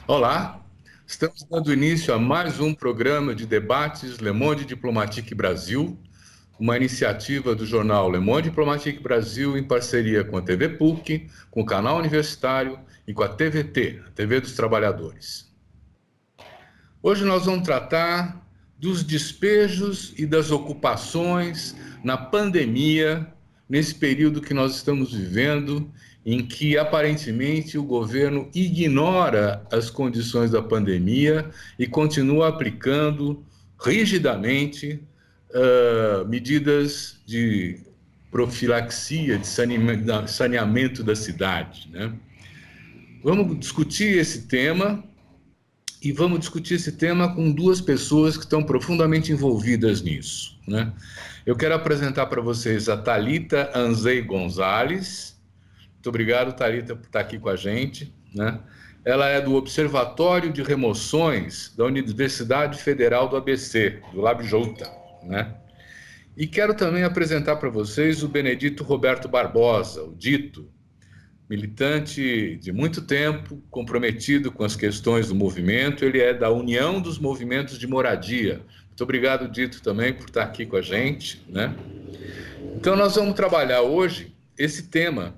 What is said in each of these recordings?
Olá, estamos dando início a mais um programa de debates Le Monde Diplomatique Brasil, uma iniciativa do jornal Le Monde Diplomatique Brasil em parceria com a TV PUC, com o canal universitário e com a TVT, a TV dos Trabalhadores. Hoje nós vamos tratar dos despejos e das ocupações na pandemia, nesse período que nós estamos vivendo, em que aparentemente o governo ignora as condições da pandemia e continua aplicando rigidamente medidas de profilaxia, de saneamento da cidade, né? Vamos discutir esse tema e vamos discutir esse tema com duas pessoas que estão profundamente envolvidas nisso, né? Eu quero apresentar para vocês a Thalita Anzei Gonzalez. Muito obrigado, Thalita, por estar aqui com a gente, né? Ela é do Observatório de Remoções da Universidade Federal do ABC, do LabJUTA, né? E quero também apresentar para vocês o Benedito Roberto Barbosa, o Dito, militante de muito tempo, comprometido com as questões do movimento. Ele é da União dos Movimentos de Moradia. Muito obrigado, Dito, também por estar aqui com a gente, né? Então nós vamos trabalhar hoje esse tema.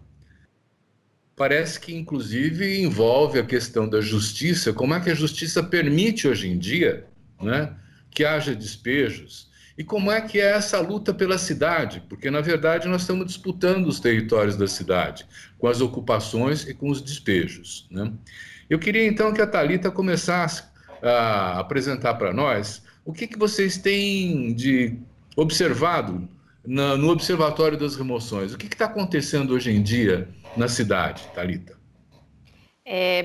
Parece que, inclusive, envolve a questão da justiça, como é que a justiça permite hoje em dia, né, que haja despejos, e como é que é essa luta pela cidade, porque, na verdade, nós estamos disputando os territórios da cidade, com as ocupações e com os despejos, né? Eu queria, então, que a Thalita começasse a apresentar para nós o que vocês têm de observado no Observatório das Remoções. O que está acontecendo hoje em dia na cidade, Thalita?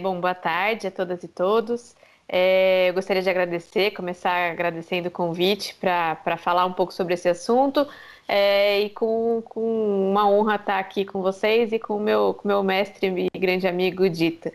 Bom, boa tarde a todas e todos. Eu gostaria de começar agradecendo o convite para falar um pouco sobre esse assunto, e com uma honra estar aqui com vocês e com o meu mestre e grande amigo Dita.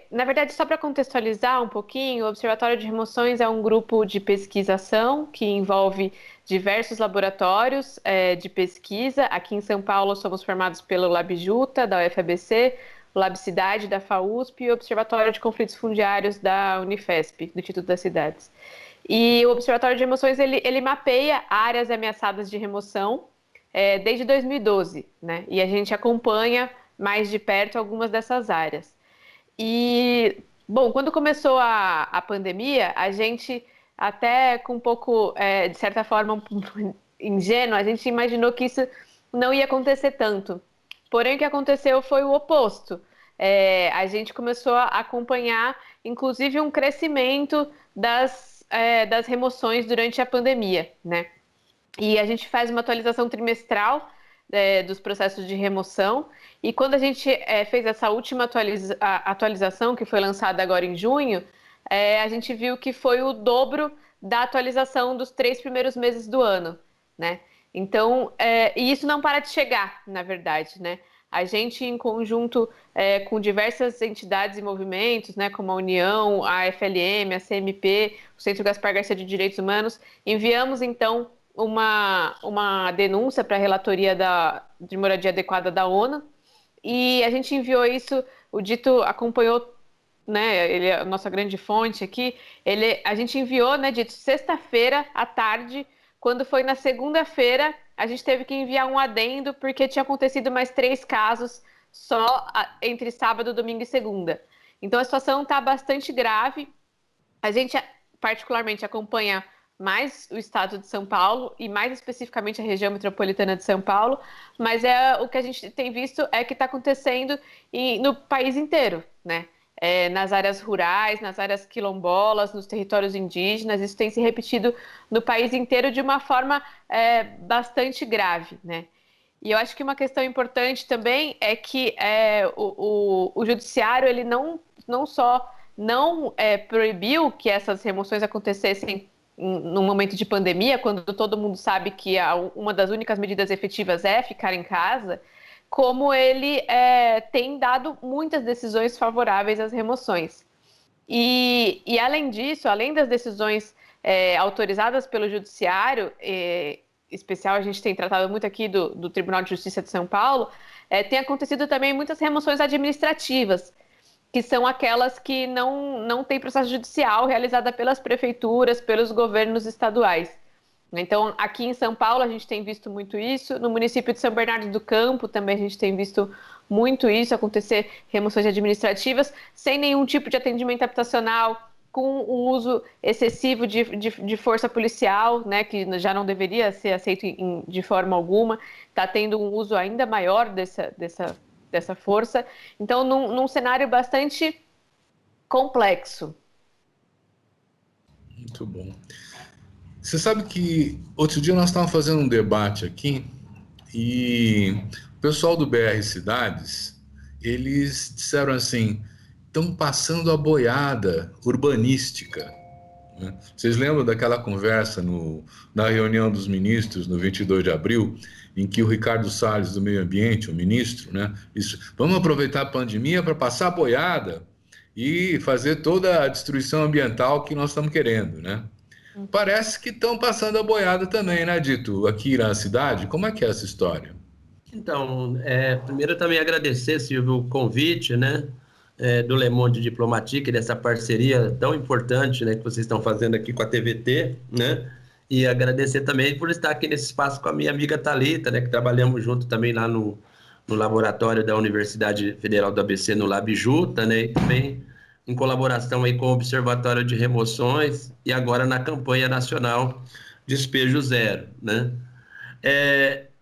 Na verdade, só para contextualizar um pouquinho, o Observatório de Remoções é um grupo de pesquisação que envolve diversos laboratórios de pesquisa. Aqui em São Paulo somos formados pelo LabJUTA, da UFABC, o LabCidade, da FAUSP e o Observatório de Conflitos Fundiários da Unifesp, do Instituto das Cidades. E o Observatório de Remoções, ele mapeia áreas ameaçadas de remoção desde 2012, né? E a gente acompanha mais de perto algumas dessas áreas. E, bom, quando começou a pandemia, a gente, até com um pouco, de certa forma, um pouco ingênuo, a gente imaginou que isso não ia acontecer tanto. Porém, o que aconteceu foi o oposto. A gente começou a acompanhar, inclusive, um crescimento das remoções durante a pandemia, né? E a gente faz uma atualização trimestral dos processos de remoção. E quando a gente fez essa última atualização, que foi lançada agora em junho, a gente viu que foi o dobro da atualização dos 3 primeiros meses do ano, né? Então, e isso não para de chegar, na verdade, né? A gente, em conjunto com diversas entidades e movimentos, né, como a União, a FLM, a CMP, o Centro Gaspar Garcia de Direitos Humanos, enviamos, então, uma denúncia para a Relatoria de Moradia Adequada da ONU, e a gente enviou isso, o Dito acompanhou, né, ele é a nossa grande fonte aqui, a gente enviou, né, Dito, sexta-feira à tarde. Quando foi na segunda-feira, a gente teve que enviar um adendo, porque tinha acontecido mais 3 casos só entre sábado, domingo e segunda. Então a situação está bastante grave. A gente particularmente acompanha mais o estado de São Paulo e mais especificamente a região metropolitana de São Paulo, mas o que a gente tem visto é que está acontecendo no país inteiro, né? Nas áreas rurais, nas áreas quilombolas, nos territórios indígenas. Isso tem se repetido no país inteiro de uma forma bastante grave, né? E eu acho que uma questão importante também é que o judiciário, ele não só não proibiu que essas remoções acontecessem num momento de pandemia, quando todo mundo sabe que uma das únicas medidas efetivas é ficar em casa, como ele tem dado muitas decisões favoráveis às remoções. E além disso, além das decisões autorizadas pelo Judiciário, especial, a gente tem tratado muito aqui do Tribunal de Justiça de São Paulo, tem acontecido também muitas remoções administrativas. que são aquelas que não têm processo judicial realizada pelas prefeituras, pelos governos estaduais. Então, aqui em São Paulo, a gente tem visto muito isso. No município de São Bernardo do Campo, também a gente tem visto muito isso acontecer, remoções administrativas, sem nenhum tipo de atendimento habitacional, com o uso excessivo de força policial, né, que já não deveria ser aceito de forma alguma. Está tendo um uso ainda maior dessa força. Então, num cenário bastante complexo. Muito bom. Você sabe que outro dia nós estávamos fazendo um debate aqui e o pessoal do BR Cidades, eles disseram assim, estão passando a boiada urbanística. Né? Vocês lembram daquela conversa na reunião dos ministros, no 22 de abril, em que o Ricardo Salles, do Meio Ambiente, o ministro, né, disse, vamos aproveitar a pandemia para passar a boiada e fazer toda a destruição ambiental que nós estamos querendo, né? Parece que estão passando a boiada também, né, Dito? Aqui na cidade, como é que é essa história? Então, primeiro também agradecer, Silvio, o convite, né, do Le Monde Diplomatique, dessa parceria tão importante, né, que vocês estão fazendo aqui com a TVT, né, e agradecer também por estar aqui nesse espaço com a minha amiga Thalita, né, que trabalhamos junto também lá no laboratório da Universidade Federal do ABC, no LabJuta, né, e também em colaboração aí com o Observatório de Remoções e agora na campanha nacional Despejo Zero, né.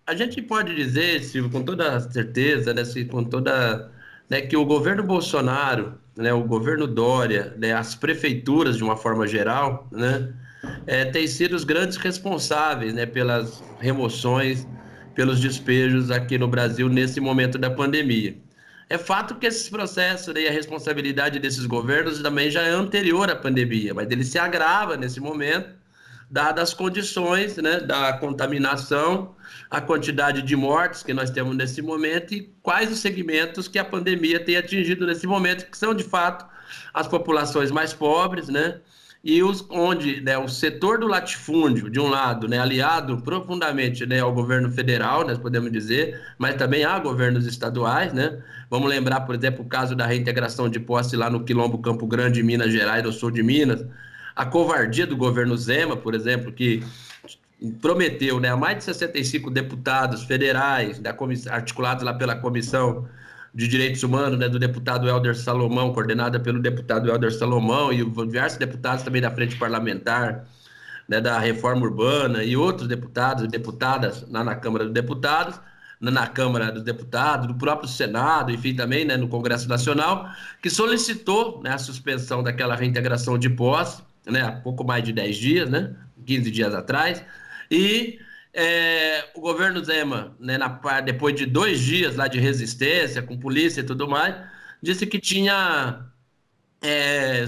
A gente pode dizer, Silvio, com toda certeza, né, com toda, né, que o governo Bolsonaro, né, o governo Dória, né, as prefeituras de uma forma geral, né, têm sido os grandes responsáveis, né, pelas remoções, pelos despejos aqui no Brasil nesse momento da pandemia. É fato que esses processos, né, e a responsabilidade desses governos também já é anterior à pandemia, mas ele se agrava nesse momento, dadas as condições, né, da contaminação, a quantidade de mortes que nós temos nesse momento e quais os segmentos que a pandemia tem atingido nesse momento, que são, de fato, as populações mais pobres, né, e onde, né, o setor do latifúndio, de um lado, né, aliado profundamente, né, ao governo federal, nós podemos dizer, mas também há governos estaduais, né. Vamos lembrar, por exemplo, o caso da reintegração de posse lá no Quilombo Campo Grande, em Minas Gerais, no sul de Minas, a covardia do governo Zema, por exemplo, que prometeu, né, a mais de 65 deputados federais, articulados lá pela Comissão de Direitos Humanos, né, do deputado Helder Salomão, coordenada pelo deputado Helder Salomão, e diversos deputados também da Frente Parlamentar, né, da Reforma Urbana, e outros deputados e deputadas lá na Câmara dos Deputados, do próprio Senado, enfim, também, né, no Congresso Nacional, que solicitou, né, a suspensão daquela reintegração de posse, né, há pouco mais de 10 dias, né, 15 dias atrás, e o governo Zema, né, depois de 2 dias lá de resistência, com polícia e tudo mais, disse que tinha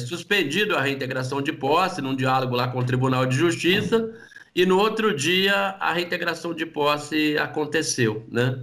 suspendido a reintegração de posse num diálogo lá com o Tribunal de Justiça, e no outro dia a reintegração de posse aconteceu, né?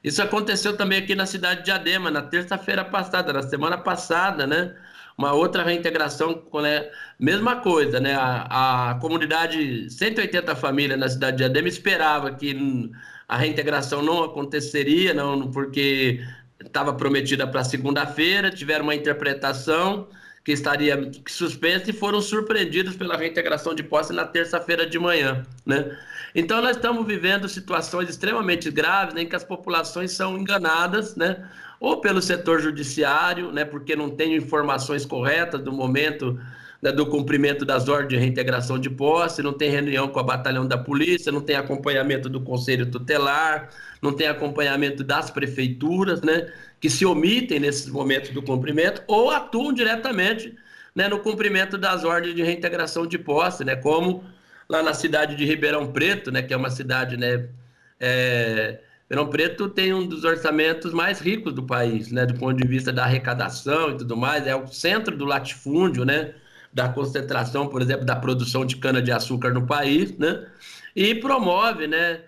Isso aconteceu também aqui na cidade de Diadema, na terça-feira passada, na semana passada, né? Uma outra reintegração, né? Mesma coisa, né? A comunidade, 180 famílias na cidade de Diadema esperava que a reintegração não aconteceria, não, porque estava prometida para segunda-feira, tiveram uma interpretação que estaria suspensa e foram surpreendidos pela reintegração de posse na terça-feira de manhã, né? Então nós estamos vivendo situações extremamente graves, né, em que as populações são enganadas, né, ou pelo setor judiciário, né, porque não tem informações corretas do momento, né, do cumprimento das ordens de reintegração de posse, não tem reunião com a batalhão da polícia, não tem acompanhamento do conselho tutelar, não tem acompanhamento das prefeituras, né, que se omitem nesses momentos do cumprimento ou atuam diretamente, né, no cumprimento das ordens de reintegração de posse, né, como lá na cidade de Ribeirão Preto, né, que é uma cidade, né, Ribeirão Preto tem um dos orçamentos mais ricos do país, né, do ponto de vista da arrecadação e tudo mais, é o centro do latifúndio, né, da concentração, por exemplo, da produção de cana-de-açúcar no país, né, e promove, né,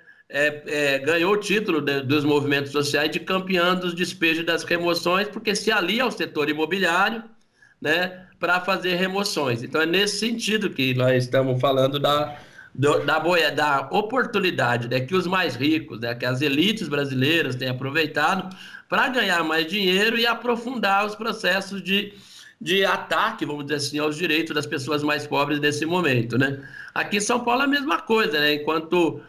ganhou o título dos movimentos sociais de campeão dos despejos das remoções, porque se alia ao setor imobiliário, né, para fazer remoções. Então é nesse sentido que nós estamos falando da oportunidade, né, que os mais ricos, né, que as elites brasileiras têm aproveitado para ganhar mais dinheiro e aprofundar os processos de ataque, vamos dizer assim, aos direitos das pessoas mais pobres nesse momento, né? Aqui em São Paulo é a mesma coisa, né? Enquanto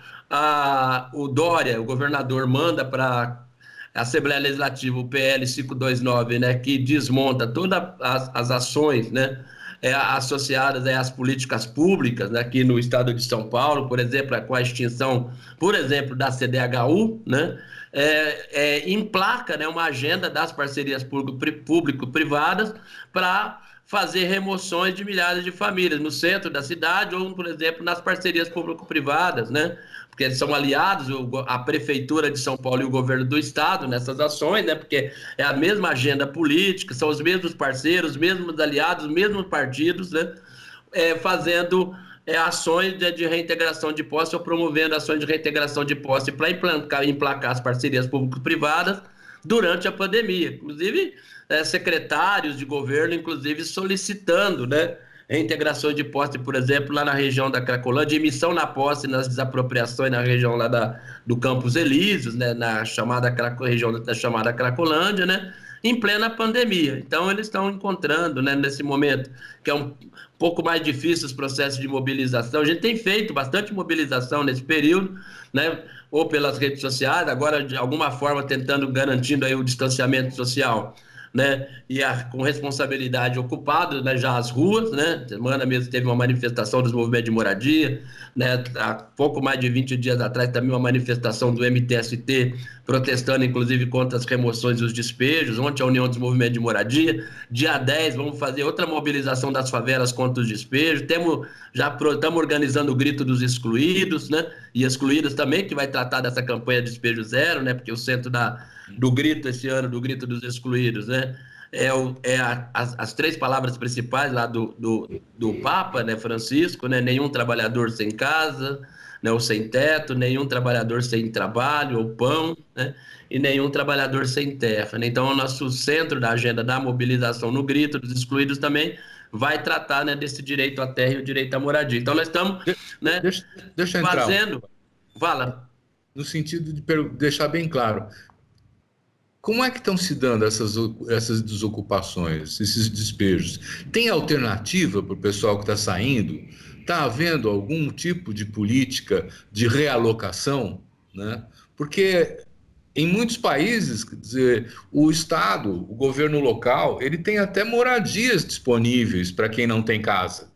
o Dória, o governador, manda para a Assembleia Legislativa o PL 529, né, que desmonta todas as ações, né, associadas às políticas públicas, né, aqui no estado de São Paulo, por exemplo, com a extinção, por exemplo, da CDHU, né, emplaca, né, uma agenda das parcerias público-privadas para fazer remoções de milhares de famílias no centro da cidade ou, por exemplo, nas parcerias público-privadas, né? Porque eles são aliados, a Prefeitura de São Paulo e o governo do estado nessas ações, né? Porque é a mesma agenda política, são os mesmos parceiros, os mesmos aliados, os mesmos partidos, né? Fazendo ações de reintegração de posse ou promovendo ações de reintegração de posse para emplacar as parcerias público-privadas durante a pandemia. Inclusive, secretários de governo, inclusive, solicitando, né, reintegração de posse, por exemplo, lá na região da Cracolândia, emissão na posse nas desapropriações na região lá do Campos Elíseos, né, na região da chamada Cracolândia, né, em plena pandemia. Então, eles estão encontrando, né, nesse momento, que é um pouco mais difícil os processos de mobilização. A gente tem feito bastante mobilização nesse período, né, ou pelas redes sociais, agora, de alguma forma, garantindo aí o distanciamento social, né, e com responsabilidade ocupado, né, já as ruas, né, semana mesmo teve uma manifestação dos movimentos de moradia, né, há pouco mais de 20 dias atrás também uma manifestação do MTST protestando inclusive contra as remoções e os despejos, ontem a União dos Movimentos de Moradia, dia 10 vamos fazer outra mobilização das favelas contra os despejos, estamos organizando o Grito dos Excluídos, né, e excluídos também, que vai tratar dessa campanha de despejo zero, né, porque o centro do grito esse ano, do Grito dos Excluídos, né, as três palavras principais lá do Papa, né, Francisco, né, nenhum trabalhador sem casa, né, ou sem teto, nenhum trabalhador sem trabalho ou pão, né, e nenhum trabalhador sem terra, né? Então, o nosso centro da agenda da mobilização no Grito dos Excluídos também vai tratar, né, desse direito à terra e o direito à moradia. Então, nós estamos, né, deixa eu entrar fazendo... Fala. No sentido de deixar bem claro, como é que estão se dando essas desocupações, esses despejos? Tem alternativa para o pessoal que está saindo? Está havendo algum tipo de política de realocação, né? Porque em muitos países, quer dizer, o Estado, o governo local, ele tem até moradias disponíveis para quem não tem casa,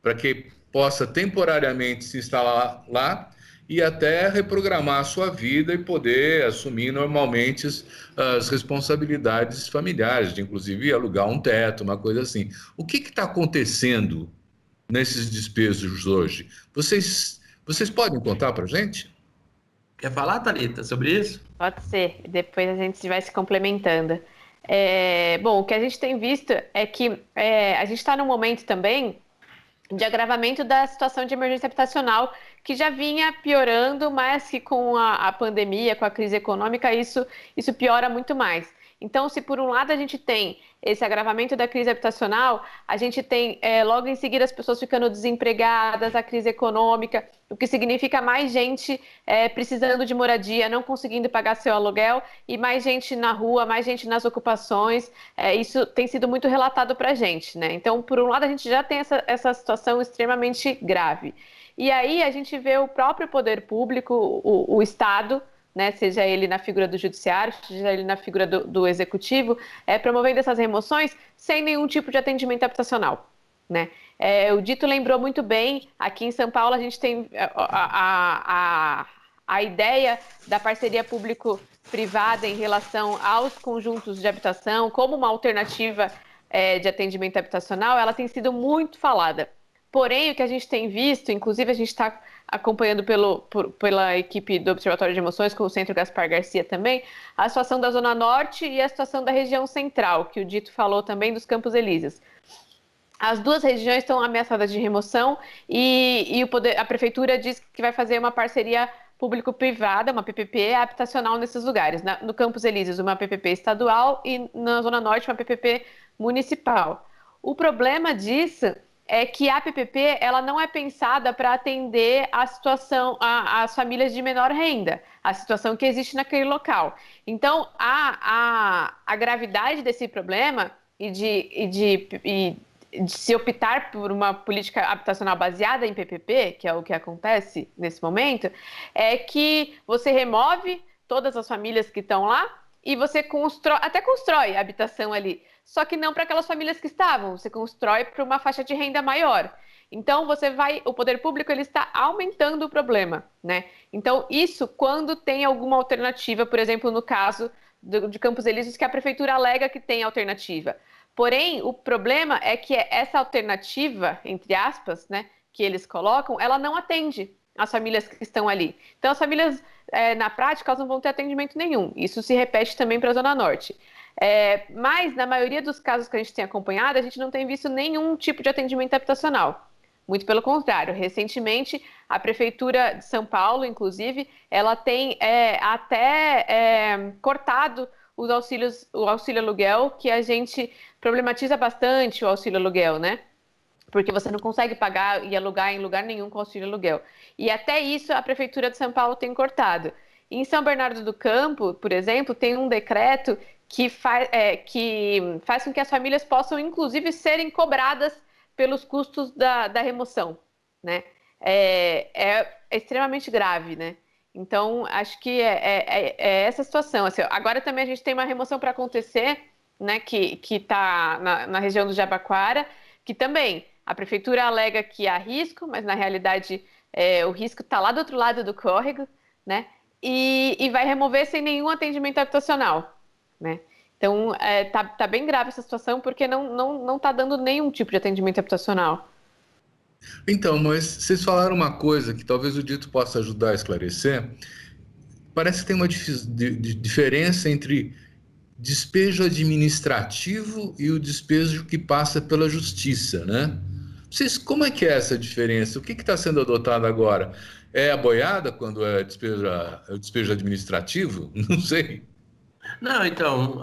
para que possa temporariamente se instalar lá e até reprogramar a sua vida e poder assumir normalmente as responsabilidades familiares, de inclusive alugar um teto, uma coisa assim. O que está acontecendo nesses despejos hoje? Vocês podem contar para a gente? Quer falar, Thalita, sobre isso? Pode ser, depois a gente vai se complementando. Bom, o que a gente tem visto é que a gente está num momento também de agravamento da situação de emergência habitacional, que já vinha piorando, mas que com a pandemia, com a crise econômica, isso piora muito mais. Então, se por um lado a gente tem esse agravamento da crise habitacional, a gente tem logo em seguida as pessoas ficando desempregadas, a crise econômica, o que significa mais gente precisando de moradia, não conseguindo pagar seu aluguel, e mais gente na rua, mais gente nas ocupações. Isso tem sido muito relatado para a gente, né? Então, por um lado, a gente já tem essa situação extremamente grave. E aí a gente vê o próprio poder público, o Estado, né, seja ele na figura do judiciário, seja ele na figura do executivo, promovendo essas remoções sem nenhum tipo de atendimento habitacional, né? O Dito lembrou muito bem, aqui em São Paulo a gente tem a ideia da parceria público-privada em relação aos conjuntos de habitação como uma alternativa de atendimento habitacional, ela tem sido muito falada. Porém, o que a gente tem visto, inclusive a gente está acompanhando pela equipe do Observatório de Emoções, com o Centro Gaspar Garcia também, a situação da Zona Norte e a situação da região central, que o Dito falou também dos Campos Elíseos. As duas regiões estão ameaçadas de remoção e a Prefeitura diz que vai fazer uma parceria público-privada, uma PPP habitacional nesses lugares. No Campos Elíseos, uma PPP estadual e na Zona Norte, uma PPP municipal. O problema disso é que a PPP ela não é pensada para atender a situação, as famílias de menor renda, a situação que existe naquele local. Então, a gravidade desse problema e de se optar por uma política habitacional baseada em PPP, que é o que acontece nesse momento, é que você remove todas as famílias que estão lá e você até constrói a habitação ali, só que não para aquelas famílias que estavam, você constrói para uma faixa de renda maior. Então, o poder público ele está aumentando o problema, né? Então, isso quando tem alguma alternativa, por exemplo, no caso de Campos Elíseos, que a prefeitura alega que tem alternativa. Porém, o problema é que essa alternativa, entre aspas, né, que eles colocam, ela não atende as famílias que estão ali. Então, as famílias, na prática, elas não vão ter atendimento nenhum. Isso se repete também para a Zona Norte. Mas, na maioria dos casos que a gente tem acompanhado, a gente não tem visto nenhum tipo de atendimento habitacional. Muito pelo contrário. Recentemente, a Prefeitura de São Paulo, inclusive, ela tem até cortado o auxílio aluguel, que a gente problematiza bastante o auxílio aluguel, né? Porque você não consegue pagar e alugar em lugar nenhum com auxílio aluguel. E até isso a Prefeitura de São Paulo tem cortado. Em São Bernardo do Campo, por exemplo, tem um decreto que faz com que as famílias possam, inclusive, serem cobradas pelos custos da remoção, né? É extremamente grave, né? Então, acho que é essa situação. Assim, agora também a gente tem uma remoção para acontecer, né, que está na região do Jabaquara, que também a prefeitura alega que há risco, mas na realidade o risco está lá do outro lado do córrego, né? E vai remover sem nenhum atendimento habitacional, né? Então, tá bem grave essa situação, porque não está dando nenhum tipo de atendimento habitacional. Então, mas vocês falaram uma coisa que talvez o Dito possa ajudar a esclarecer. Parece que tem uma diferença entre despejo administrativo e o despejo que passa pela justiça, né? Como é que é essa diferença? O que está sendo adotado agora? É a boiada quando é o despejo administrativo? Não sei. Não, então,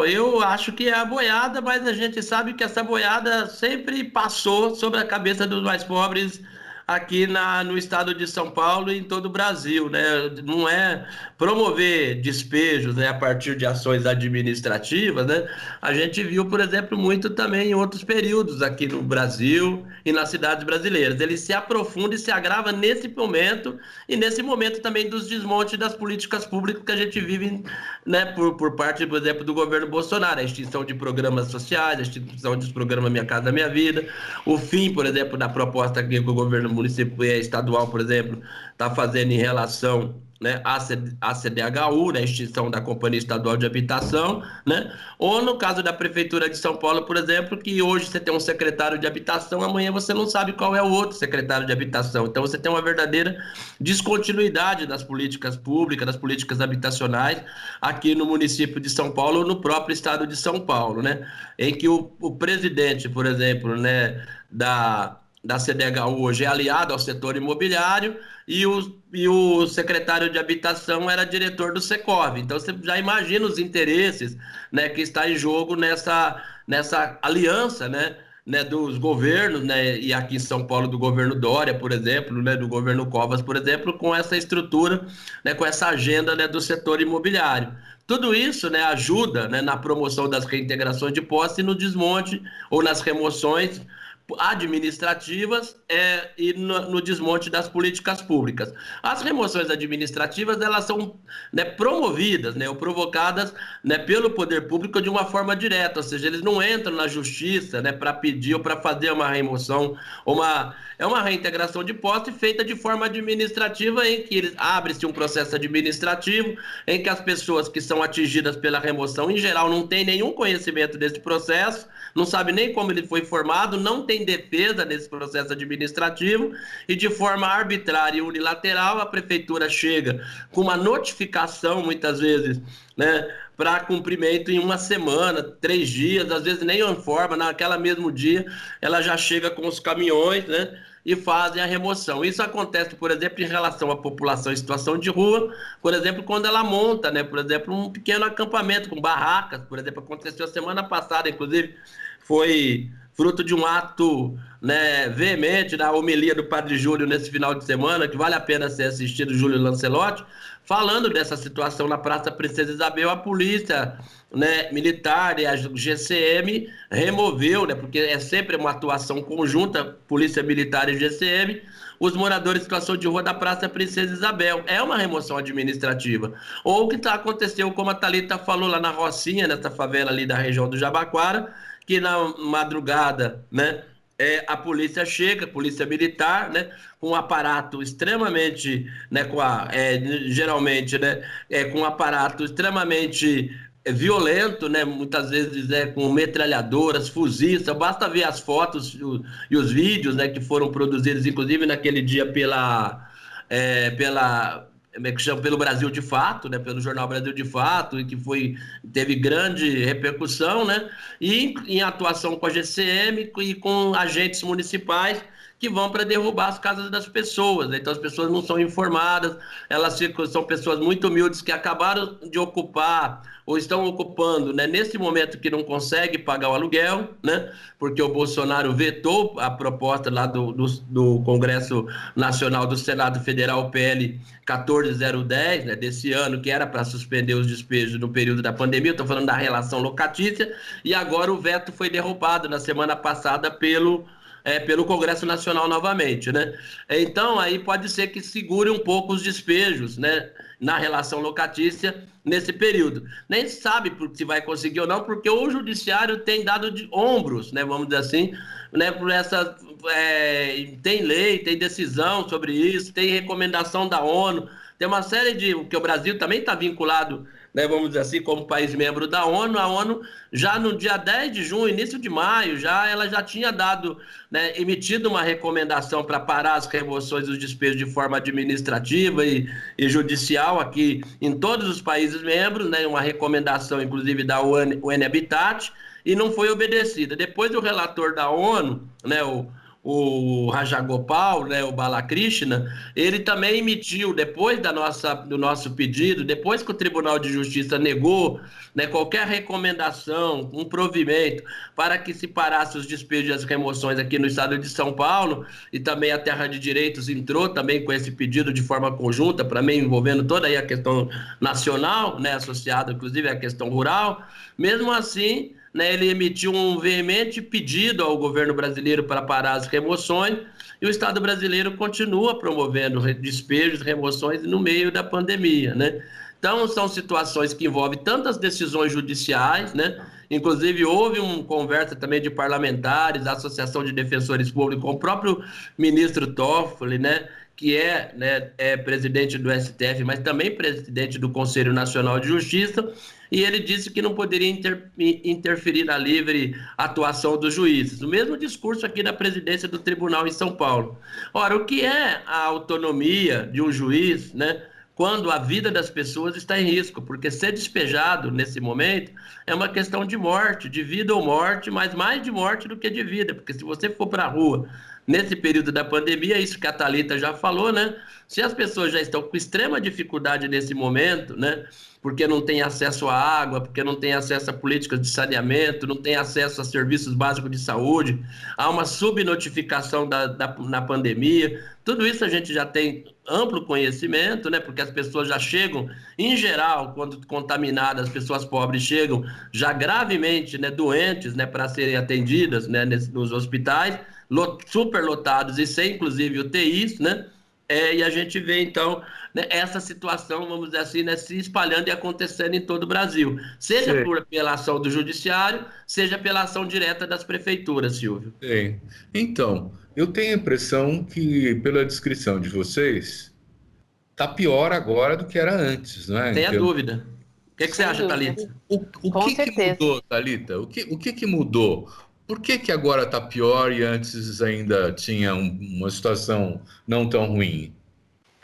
eu acho que é a boiada, mas a gente sabe que essa boiada sempre passou sobre a cabeça dos mais pobres aqui no estado de São Paulo e em todo o Brasil, né? Não é promover despejos, né, a partir de ações administrativas, né? A gente viu, por exemplo, muito também em outros períodos aqui no Brasil e nas cidades brasileiras. Ele se aprofunda e se agrava nesse momento e nesse momento também dos desmontes das políticas públicas que a gente vive, né, por parte, por exemplo, do governo Bolsonaro, a extinção de programas sociais, a extinção dos programas Minha Casa Minha Vida, o fim, por exemplo, da proposta que o governo municipal e estadual, por exemplo, está fazendo em relação, né, à CDHU, né, a extinção da Companhia Estadual de Habitação, né, ou no caso da Prefeitura de São Paulo, por exemplo, que hoje você tem um secretário de habitação, amanhã você não sabe qual é o outro secretário de habitação. Então você tem uma verdadeira descontinuidade das políticas públicas, das políticas habitacionais aqui no município de São Paulo ou no próprio estado de São Paulo, né, em que o presidente, por exemplo, né, da CDHU hoje é aliado ao setor imobiliário e o secretário de habitação era diretor do Secov. Então você já imagina os interesses, né, que está em jogo nessa aliança, né, dos governos, né, e aqui em São Paulo do governo Dória, por exemplo, né, do governo Covas, por exemplo, com essa estrutura, né, com essa agenda, né, do setor imobiliário. Tudo isso, né, ajuda, né, na promoção das reintegrações de posse e no desmonte ou nas remoções administrativas e no desmonte das políticas públicas. As remoções administrativas, elas são, né, promovidas, né, ou provocadas, né, pelo poder público de uma forma direta, ou seja, eles não entram na justiça, né, para pedir ou para fazer uma remoção, é uma reintegração de posse feita de forma administrativa, em que abre-se um processo administrativo, em que as pessoas que são atingidas pela remoção, em geral, não têm nenhum conhecimento desse processo, não sabe nem como ele foi formado, não tem defesa nesse processo administrativo e de forma arbitrária e unilateral a prefeitura chega com uma notificação, muitas vezes, né, para cumprimento em uma semana, 3 dias, às vezes nem informa, naquela mesmo dia ela já chega com os caminhões, né, e fazem a remoção. Isso acontece, por exemplo, em relação à população em situação de rua, por exemplo, quando ela monta, né, por exemplo, um pequeno acampamento com barracas, por exemplo, aconteceu semana passada, inclusive, foi fruto de um ato né, veemente na homilia do Padre Júlio nesse final de semana, que vale a pena ser assistido, Júlio Lancelotti, falando dessa situação na Praça Princesa Isabel. A polícia, né, militar e a GCM removeu, né, porque é sempre uma atuação conjunta, polícia militar e GCM, os moradores em situação de rua da Praça Princesa Isabel. É uma remoção administrativa. Ou o que aconteceu, como a Thalita falou, lá na Rocinha, nessa favela ali da região do Jabaquara, que na madrugada, né, a polícia chega, a polícia militar, né, com um aparato extremamente, né, geralmente, né, com um aparato extremamente violento, né, muitas vezes com metralhadoras, fuzis. Basta ver as fotos e os vídeos, né, que foram produzidos, inclusive naquele dia como é que chama? Pelo Brasil de Fato, né? Pelo jornal Brasil de Fato, e que teve grande repercussão, né? E em atuação com a GCM e com agentes municipais que vão para derrubar as casas das pessoas, né? Então as pessoas não são informadas, são pessoas muito humildes que acabaram de ocupar ou estão ocupando, né, nesse momento que não consegue pagar o aluguel, né, porque o Bolsonaro vetou a proposta lá do Congresso Nacional do Senado Federal, PL 14010, né, desse ano, que era para suspender os despejos no período da pandemia. Estou falando da relação locatícia, e agora o veto foi derrubado na semana passada pelo Congresso Nacional novamente, né? Então, aí pode ser que segure um pouco os despejos, né, na relação locatícia nesse período. Nem sabe se vai conseguir ou não, porque o judiciário tem dado de ombros, né, vamos dizer assim, né, por essa... tem lei, tem decisão sobre isso, tem recomendação da ONU, tem uma série que o Brasil também está vinculado, né, vamos dizer assim, como país membro da ONU. A ONU, já no dia 10 de junho, início de maio, ela já tinha dado, né, emitido uma recomendação para parar as remoções dos despejos de forma administrativa e judicial aqui em todos os países membros, né, uma recomendação, inclusive, da UN Habitat, e não foi obedecida. Depois, o relator da ONU, né, o Rajagopal, né, o Balakrishna, ele também emitiu, depois do nosso pedido, depois que o Tribunal de Justiça negou, né, qualquer recomendação, um provimento para que se parasse os despejos e as remoções aqui no estado de São Paulo, e também a Terra de Direitos entrou também com esse pedido de forma conjunta, para mim envolvendo toda aí a questão nacional, né, associada inclusive à questão rural. Mesmo assim, né, ele emitiu um veemente pedido ao governo brasileiro para parar as remoções, e o Estado brasileiro continua promovendo despejos, remoções no meio da pandemia, né? Então, são situações que envolvem tantas decisões judiciais, né? Inclusive, houve uma conversa também de parlamentares, da Associação de Defensores Públicos, com o próprio ministro Toffoli, né, que é presidente do STF, mas também presidente do Conselho Nacional de Justiça, e ele disse que não poderia interferir na livre atuação dos juízes. O mesmo discurso aqui da presidência do tribunal em São Paulo. Ora, o que é a autonomia de um juiz, né, quando a vida das pessoas está em risco? Porque ser despejado nesse momento é uma questão de morte, de vida ou morte, mas mais de morte do que de vida, porque se você for para a rua nesse período da pandemia, isso que a Thalita já falou, né? Se as pessoas já estão com extrema dificuldade nesse momento, né, porque não tem acesso à água, porque não tem acesso a políticas de saneamento, não tem acesso a serviços básicos de saúde, há uma subnotificação na pandemia. Tudo isso a gente já tem amplo conhecimento, né, porque as pessoas já chegam, em geral, quando contaminadas, as pessoas pobres chegam já gravemente, né, doentes, né, para serem atendidas, né, nos hospitais, superlotados e sem, inclusive, UTIs, né? E a gente vê, então, né, essa situação, vamos dizer assim, né, se espalhando e acontecendo em todo o Brasil. Seja pela ação do judiciário, seja pela ação direta das prefeituras, Silvio. Sim. Então, eu tenho a impressão que, pela descrição de vocês, está pior agora do que era antes, não é? Tenha dúvida. O que você acha, Thalita? O que mudou, Thalita? O que mudou? Por que agora está pior e antes ainda tinha uma situação não tão ruim?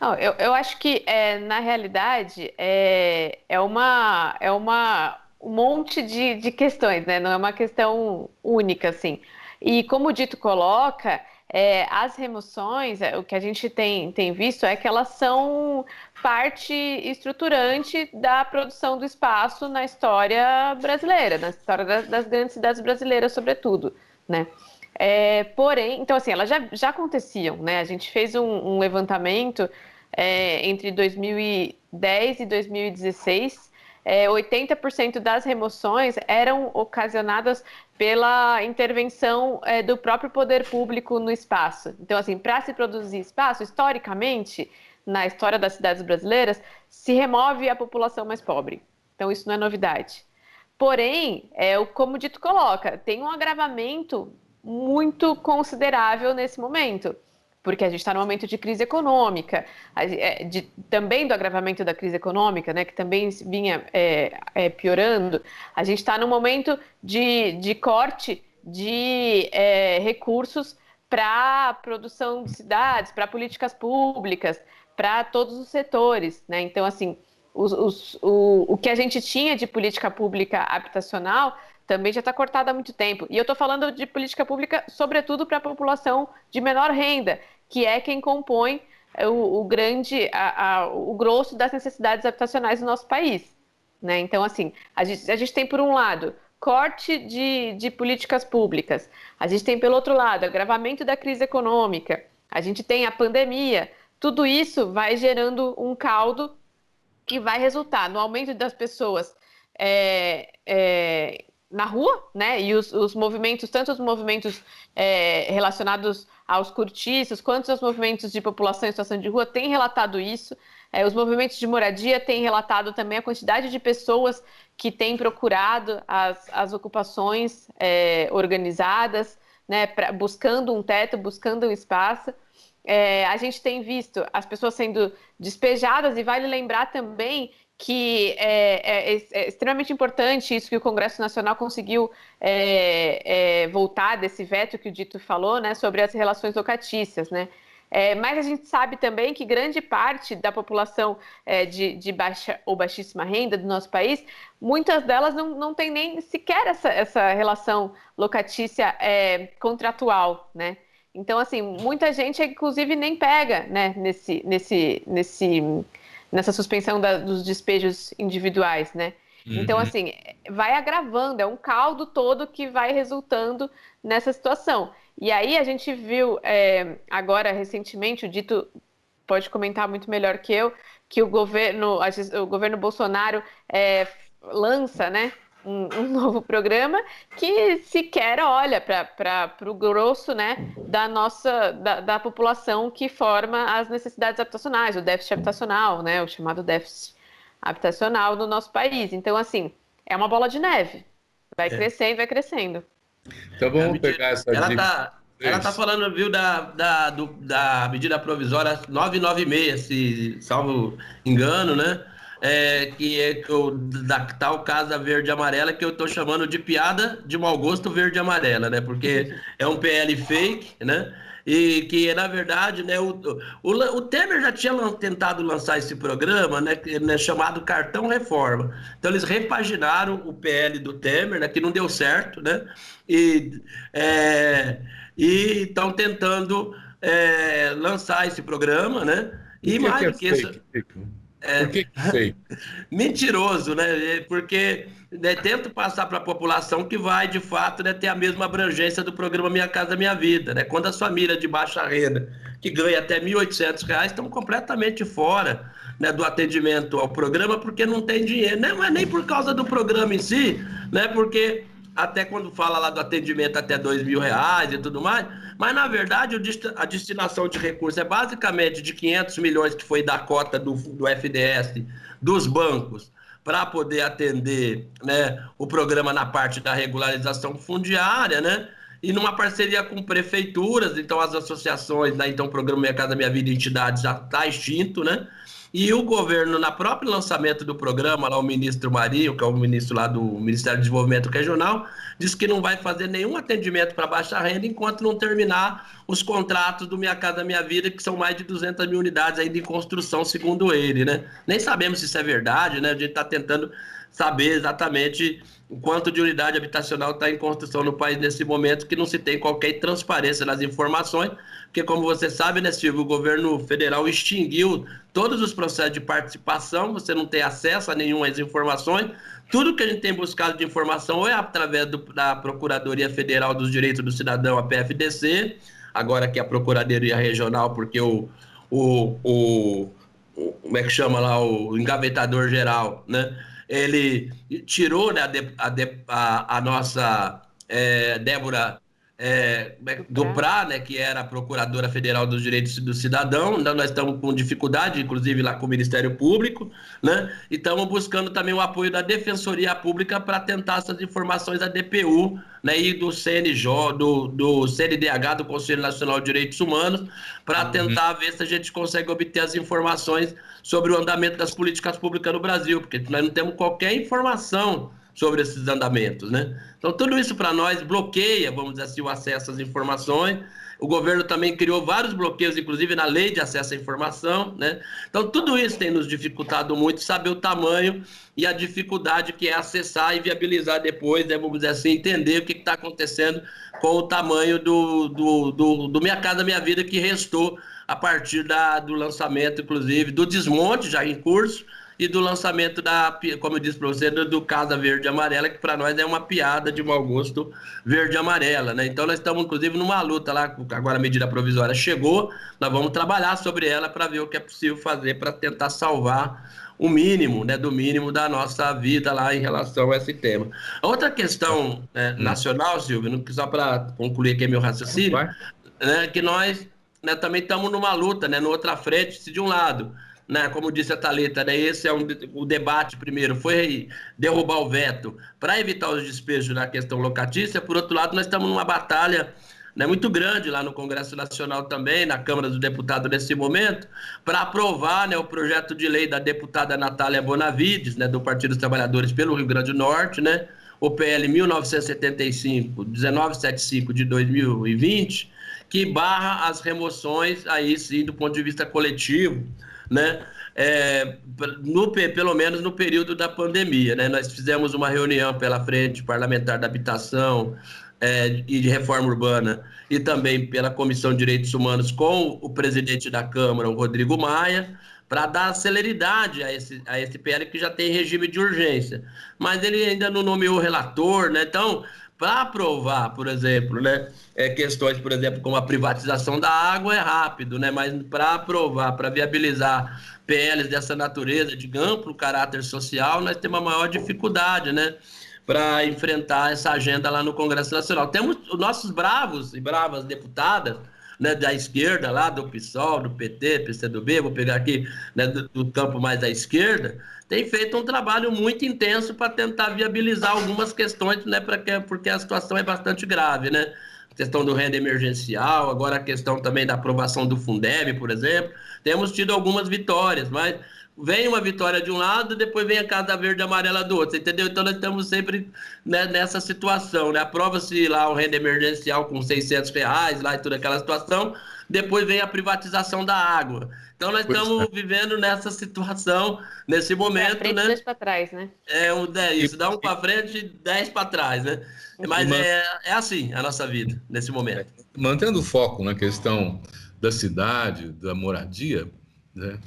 Não, eu acho que, na realidade, um monte de questões, né? Não é uma questão única, assim. E como o Dito coloca, as remoções, o que a gente tem visto é que elas são parte estruturante da produção do espaço na história brasileira, na história das grandes cidades brasileiras, sobretudo, né? Porém, então assim, elas já aconteciam, né? A gente fez um levantamento entre 2010 e 2016, 80% das remoções eram ocasionadas pela intervenção do próprio poder público no espaço. Então, assim, para se produzir espaço, historicamente, na história das cidades brasileiras, se remove a população mais pobre. Então, isso não é novidade. Porém, como o dito coloca, tem um agravamento muito considerável nesse momento, porque a gente está num momento de crise econômica, também do agravamento da crise econômica, né, que também vinha piorando. A gente está num momento de corte de recursos para a produção de cidades, para políticas públicas, para todos os setores, né? Então, assim, o que a gente tinha de política pública habitacional também já está cortado há muito tempo. E eu estou falando de política pública, sobretudo para a população de menor renda, que é quem compõe o grosso das necessidades habitacionais do nosso país, né? Então, assim, a gente tem, por um lado, corte de políticas públicas. A gente tem, pelo outro lado, agravamento da crise econômica. A gente tem a pandemia. Tudo isso vai gerando um caldo que vai resultar no aumento das pessoas na rua, né? E os movimentos, tanto os movimentos relacionados aos cortiços, quanto os movimentos de população em situação de rua têm relatado isso. Os movimentos de moradia têm relatado também a quantidade de pessoas que têm procurado as ocupações organizadas, né? Buscando um teto, buscando um espaço. A gente tem visto as pessoas sendo despejadas, e vale lembrar também que é extremamente importante isso, que o Congresso Nacional conseguiu voltar desse veto que o Dito falou, né, sobre as relações locatícias, né? Mas a gente sabe também que grande parte da população de baixa ou baixíssima renda do nosso país, muitas delas não tem nem sequer essa relação locatícia contratual, né? Então, assim, muita gente, inclusive, nem pega, né, nessa suspensão dos despejos individuais, né? Uhum. Então, assim, vai agravando, é um caldo todo que vai resultando nessa situação. E aí a gente viu agora, recentemente, o Dito pode comentar muito melhor que eu, que o governo Bolsonaro lança, né, um novo programa que sequer olha para o grosso, né, da população que forma as necessidades habitacionais, o déficit habitacional, né, o chamado déficit habitacional do nosso país. Então, assim, é uma bola de neve. Vai crescendo, vai crescendo. Então vamos pegar essa dica. Ela tá falando, viu, da medida provisória 996, se salvo engano, né? Que é da tal Casa Verde e Amarela, que eu estou chamando de piada de mau gosto verde e amarela, né? Porque é um PL fake, né? E que, na verdade, né, o Temer já tinha tentado lançar esse programa, né, chamado Cartão Reforma. Então, eles repaginaram o PL do Temer, né, que não deu certo, né? E estão tentando lançar esse programa, né? E mais do que isso... Por que fake? Mentiroso, né? Porque tento passar para a população que vai, de fato, né, ter a mesma abrangência do programa Minha Casa Minha Vida, né? Quando as famílias de baixa renda, que ganham até R$ 1.800, estão completamente fora, né, do atendimento ao programa, porque não tem dinheiro. Não é nem por causa do programa em si, né? Porque até quando fala lá do atendimento até R$ 2.000 e tudo mais, mas na verdade a destinação de recursos é basicamente de 500 milhões que foi da cota do FDS, dos bancos, para poder atender, né, o programa na parte da regularização fundiária, né? E numa parceria com prefeituras, então as associações, né, então o programa Minha Casa Minha Vida Entidade já está extinto, né? E o governo, na próprio lançamento do programa, lá o ministro Marinho, que é o ministro lá do Ministério do Desenvolvimento Regional, disse que não vai fazer nenhum atendimento para baixa renda enquanto não terminar os contratos do Minha Casa Minha Vida, que são mais de 200 mil unidades ainda em construção, segundo ele, né? Nem sabemos se isso é verdade, né? A gente está tentando saber exatamente o quanto de unidade habitacional está em construção no país nesse momento, que não se tem qualquer transparência nas informações, porque, como você sabe, né, Silvio, o governo federal extinguiu todos os processos de participação, você não tem acesso a nenhuma das informações. Tudo que a gente tem buscado de informação ou é através da Procuradoria Federal dos Direitos do Cidadão, a PFDC, agora que é a Procuradoria Regional, porque como é que chama lá, o engavetador geral, né? Ele tirou, né, a nossa Débora Duprá, né, que era a Procuradora Federal dos Direitos do Cidadão. Então, nós estamos com dificuldade, inclusive lá com o Ministério Público, né, e estamos buscando também o apoio da Defensoria Pública para tentar essas informações da DPU, né, e do CNJ, do CNDH, do Conselho Nacional de Direitos Humanos, para tentar ver se a gente consegue obter as informações sobre o andamento das políticas públicas no Brasil, porque nós não temos qualquer informação sobre esses andamentos, né? Então, tudo isso para nós bloqueia, vamos dizer assim, o acesso às informações. O governo também criou vários bloqueios, inclusive na lei de acesso à informação, né? Então, tudo isso tem nos dificultado muito saber o tamanho e a dificuldade que é acessar e viabilizar depois, né, vamos dizer assim, entender o que está acontecendo com o tamanho do Minha Casa Minha Vida, que restou a partir do lançamento, inclusive, do desmonte já em curso, e do lançamento como eu disse para você, do Casa Verde e Amarela, que para nós é uma piada de mau gosto verde e amarela, né? Então nós estamos, inclusive, numa luta lá, agora a medida provisória chegou, nós vamos trabalhar sobre ela para ver o que é possível fazer para tentar salvar o mínimo, né, do mínimo da nossa vida lá em relação a esse tema. A outra questão nacional, Silvio, só para concluir aqui meu raciocínio, né, que nós, né, também estamos numa luta, né, outra frente, se de um lado, né, como disse a Thalita, né, esse é o debate primeiro, foi derrubar o veto para evitar os despejos na questão locatícia. Por outro lado, nós estamos numa batalha, né, muito grande lá no Congresso Nacional também, na Câmara dos Deputados nesse momento, para aprovar, né, o projeto de lei da deputada Natália Bonavides, né, do Partido dos Trabalhadores pelo Rio Grande do Norte, né, o PL 1975 de 2020, que barra as remoções, aí sim, do ponto de vista coletivo, né? Pelo menos no período da pandemia, né? Nós fizemos uma reunião pela Frente Parlamentar da Habitação e de Reforma Urbana e também pela Comissão de Direitos Humanos com o presidente da Câmara, o Rodrigo Maia, para dar celeridade a esse PL que já tem regime de urgência. Mas ele ainda não nomeou o relator, né? Então, para aprovar, por exemplo, né, questões, por exemplo, como a privatização da água é rápido, né, mas para aprovar, para viabilizar PLs dessa natureza, de amplo caráter social, nós temos a maior dificuldade, né, para enfrentar essa agenda lá no Congresso Nacional. Temos os nossos bravos e bravas deputadas, né, da esquerda lá, do PSOL, do PT, PCdoB, vou pegar aqui, né, do campo mais da esquerda, tem feito um trabalho muito intenso para tentar viabilizar algumas questões, né, porque a situação é bastante grave, né? A questão do renda emergencial, agora a questão também da aprovação do Fundeb, por exemplo. Temos tido algumas vitórias, mas vem uma vitória de um lado, depois vem a Casa Verde e Amarela do outro, entendeu? Então nós estamos sempre, né, nessa situação, né? Aprova-se lá o renda emergencial com R$600 lá e toda aquela situação, depois vem a privatização da água. Então nós estamos vivendo nessa situação, nesse momento, frente, né? 10 para trás, né? Isso, dá um para frente e 10 para trás, né? Mas é assim a nossa vida nesse momento. Mantendo o foco na questão da cidade, da moradia, né?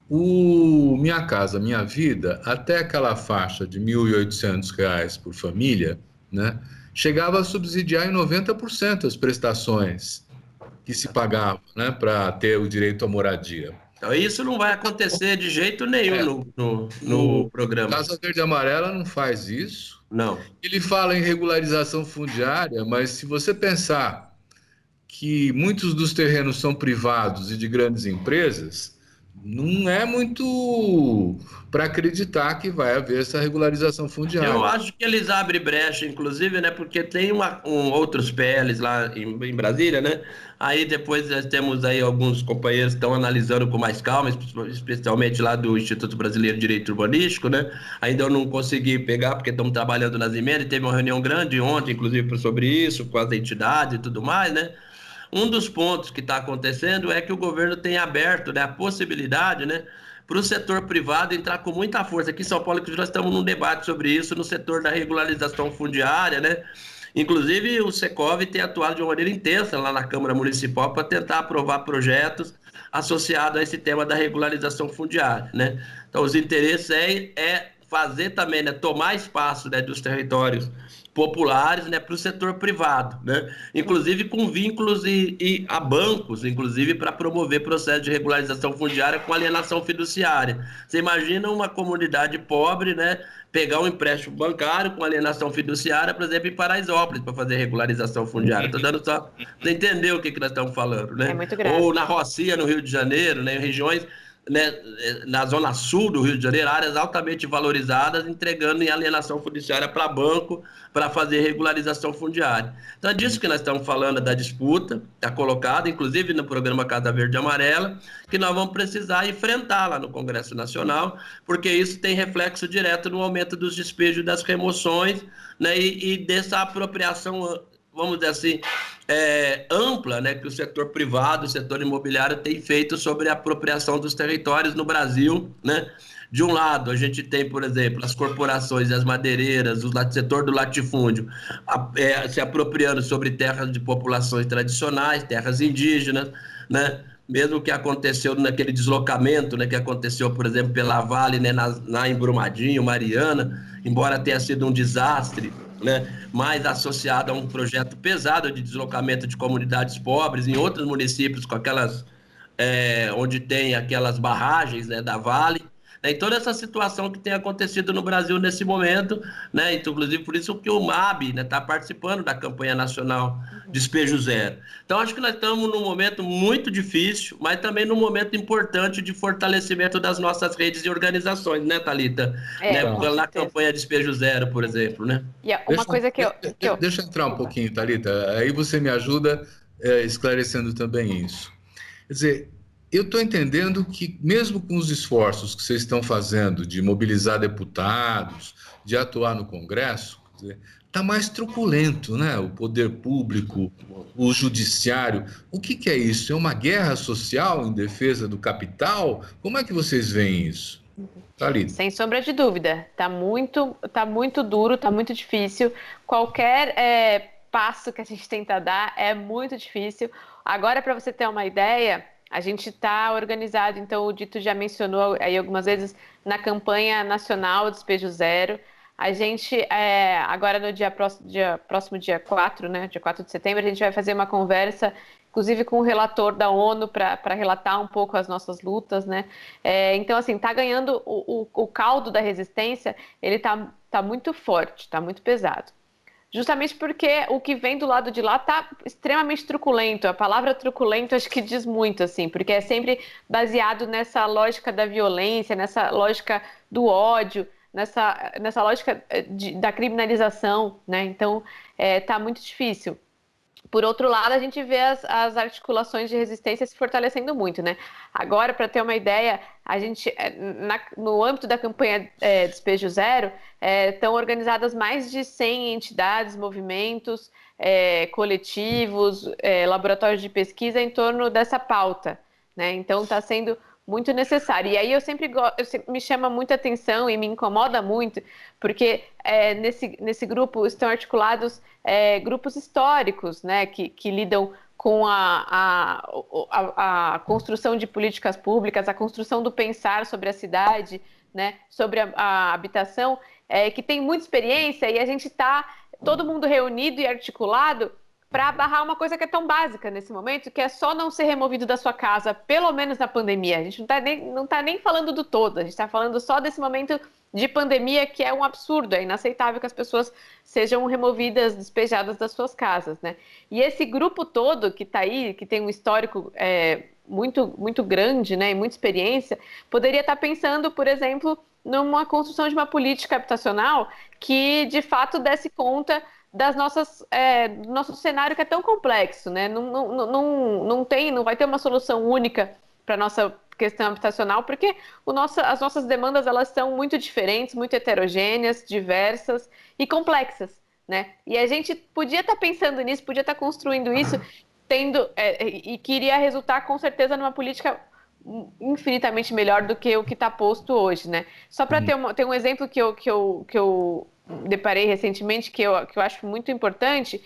O Minha Casa Minha Vida, até aquela faixa de R$1.800 por família, né, chegava a subsidiar em 90% as prestações que se pagavam, né, para ter o direito à moradia. Então isso não vai acontecer de jeito nenhum no programa. Casa Verde e Amarela não faz isso. Não. Ele fala em regularização fundiária, mas se você pensar que muitos dos terrenos são privados e de grandes empresas, não é muito para acreditar que vai haver essa regularização fundiária. Eu acho que eles abrem brecha, inclusive, né? Porque tem outros PLs lá em Brasília, né? Aí depois nós temos aí alguns companheiros que estão analisando com mais calma, especialmente lá do Instituto Brasileiro de Direito Urbanístico, né? Ainda eu não consegui pegar, porque estamos trabalhando nas emendas, teve uma reunião grande ontem, inclusive, sobre isso, com as entidades e tudo mais, né? Um dos pontos que está acontecendo é que o governo tem aberto, né, a possibilidade, né, para o setor privado entrar com muita força. Aqui em São Paulo, nós estamos num debate sobre isso no setor da regularização fundiária, né? Inclusive, o Secov tem atuado de uma maneira intensa lá na Câmara Municipal para tentar aprovar projetos associado a esse tema da regularização fundiária, né? Então, os interesses é fazer também, né, tomar espaço, né, dos territórios populares, né, para o setor privado, né? Inclusive com vínculos e a bancos, inclusive para promover processo de regularização fundiária com alienação fiduciária. Você imagina uma comunidade pobre, né, pegar um empréstimo bancário com alienação fiduciária, por exemplo, em Paraisópolis, para fazer regularização fundiária. Estou dando só para entender o que nós estamos falando, né? É muito grave. Ou na Rocinha, no Rio de Janeiro, né, em regiões, né, na zona sul do Rio de Janeiro, áreas altamente valorizadas, entregando em alienação fiduciária para banco, para fazer regularização fundiária. Então é disso que nós estamos falando, da disputa, está colocada, inclusive no programa Casa Verde e Amarela, que nós vamos precisar enfrentar lá no Congresso Nacional, porque isso tem reflexo direto no aumento dos despejos, das remoções, né, e dessa apropriação, vamos dizer assim, ampla, né, que o setor privado, o setor imobiliário tem feito sobre a apropriação dos territórios no Brasil, né? De um lado, a gente tem, por exemplo, as corporações, as madeireiras, o setor do latifúndio, se apropriando sobre terras de populações tradicionais, terras indígenas, né? Mesmo o que aconteceu naquele deslocamento, né, que aconteceu, por exemplo, pela Vale, né, em Brumadinho, Mariana, embora tenha sido um desastre, né, mais associado a um projeto pesado de deslocamento de comunidades pobres em outros municípios, com aquelas, onde tem aquelas barragens, né, da Vale, né, e toda essa situação que tem acontecido no Brasil nesse momento, né, inclusive por isso que o MAB está, né, participando da campanha nacional Despejo Zero. Então, acho que nós estamos num momento muito difícil, mas também num momento importante de fortalecimento das nossas redes e organizações, né, Thalita? Né, na campanha Despejo Zero, por exemplo, né? E uma coisa que eu... Deixa eu entrar um pouquinho, Thalita, aí você me ajuda esclarecendo também isso. Quer dizer, eu estou entendendo que, mesmo com os esforços que vocês estão fazendo de mobilizar deputados, de atuar no Congresso, está mais truculento, né? O poder público, o judiciário. O que é isso? É uma guerra social em defesa do capital? Como é que vocês veem isso? Thalita. Sem sombra de dúvida. Tá muito duro, tá muito difícil. Qualquer passo que a gente tenta dar é muito difícil. Agora, para você ter uma ideia... A gente está organizado, então o Dito já mencionou aí algumas vezes na campanha nacional Despejo Zero. A gente, agora no próximo dia 4, né, dia 4 de setembro, a gente vai fazer uma conversa, inclusive com o relator da ONU, para relatar um pouco as nossas lutas, né? Então, assim, está ganhando o caldo da resistência, ele tá muito forte, está muito pesado. Justamente porque o que vem do lado de lá está extremamente truculento. A palavra truculento acho que diz muito, assim, porque é sempre baseado nessa lógica da violência, nessa lógica do ódio, nessa lógica da criminalização, né? Então, tá muito difícil. Por outro lado, a gente vê as articulações de resistência se fortalecendo muito, né? Agora, para ter uma ideia, a gente, no âmbito da campanha Despejo Zero, estão organizadas mais de 100 entidades, movimentos, coletivos, laboratórios de pesquisa em torno dessa pauta, né? Então, está sendo muito necessário. E aí me chama muita atenção e me incomoda muito, porque nesse grupo estão articulados grupos históricos, né, que lidam com a construção de políticas públicas, a construção do pensar sobre a cidade, né, sobre a habitação, que tem muita experiência, e a gente está todo mundo reunido e articulado para barrar uma coisa que é tão básica nesse momento, que é só não ser removido da sua casa, pelo menos na pandemia. A gente não tá nem falando do todo, a gente está falando só desse momento de pandemia, que é um absurdo, é inaceitável que as pessoas sejam removidas, despejadas das suas casas, né? E esse grupo todo que está aí, que tem um histórico muito, muito grande, né, e muita experiência, poderia estar pensando, por exemplo, numa construção de uma política habitacional que, de fato, desse conta do nosso cenário, que é tão complexo, né? Não vai ter uma solução única para a nossa questão habitacional, porque as nossas demandas, elas são muito diferentes, muito heterogêneas, diversas e complexas, né? E a gente podia estar pensando nisso, podia estar construindo isso, e que iria resultar, com certeza, numa política infinitamente melhor do que o que está posto hoje, né? Só para ter um exemplo que eu deparei recentemente, que eu acho muito importante,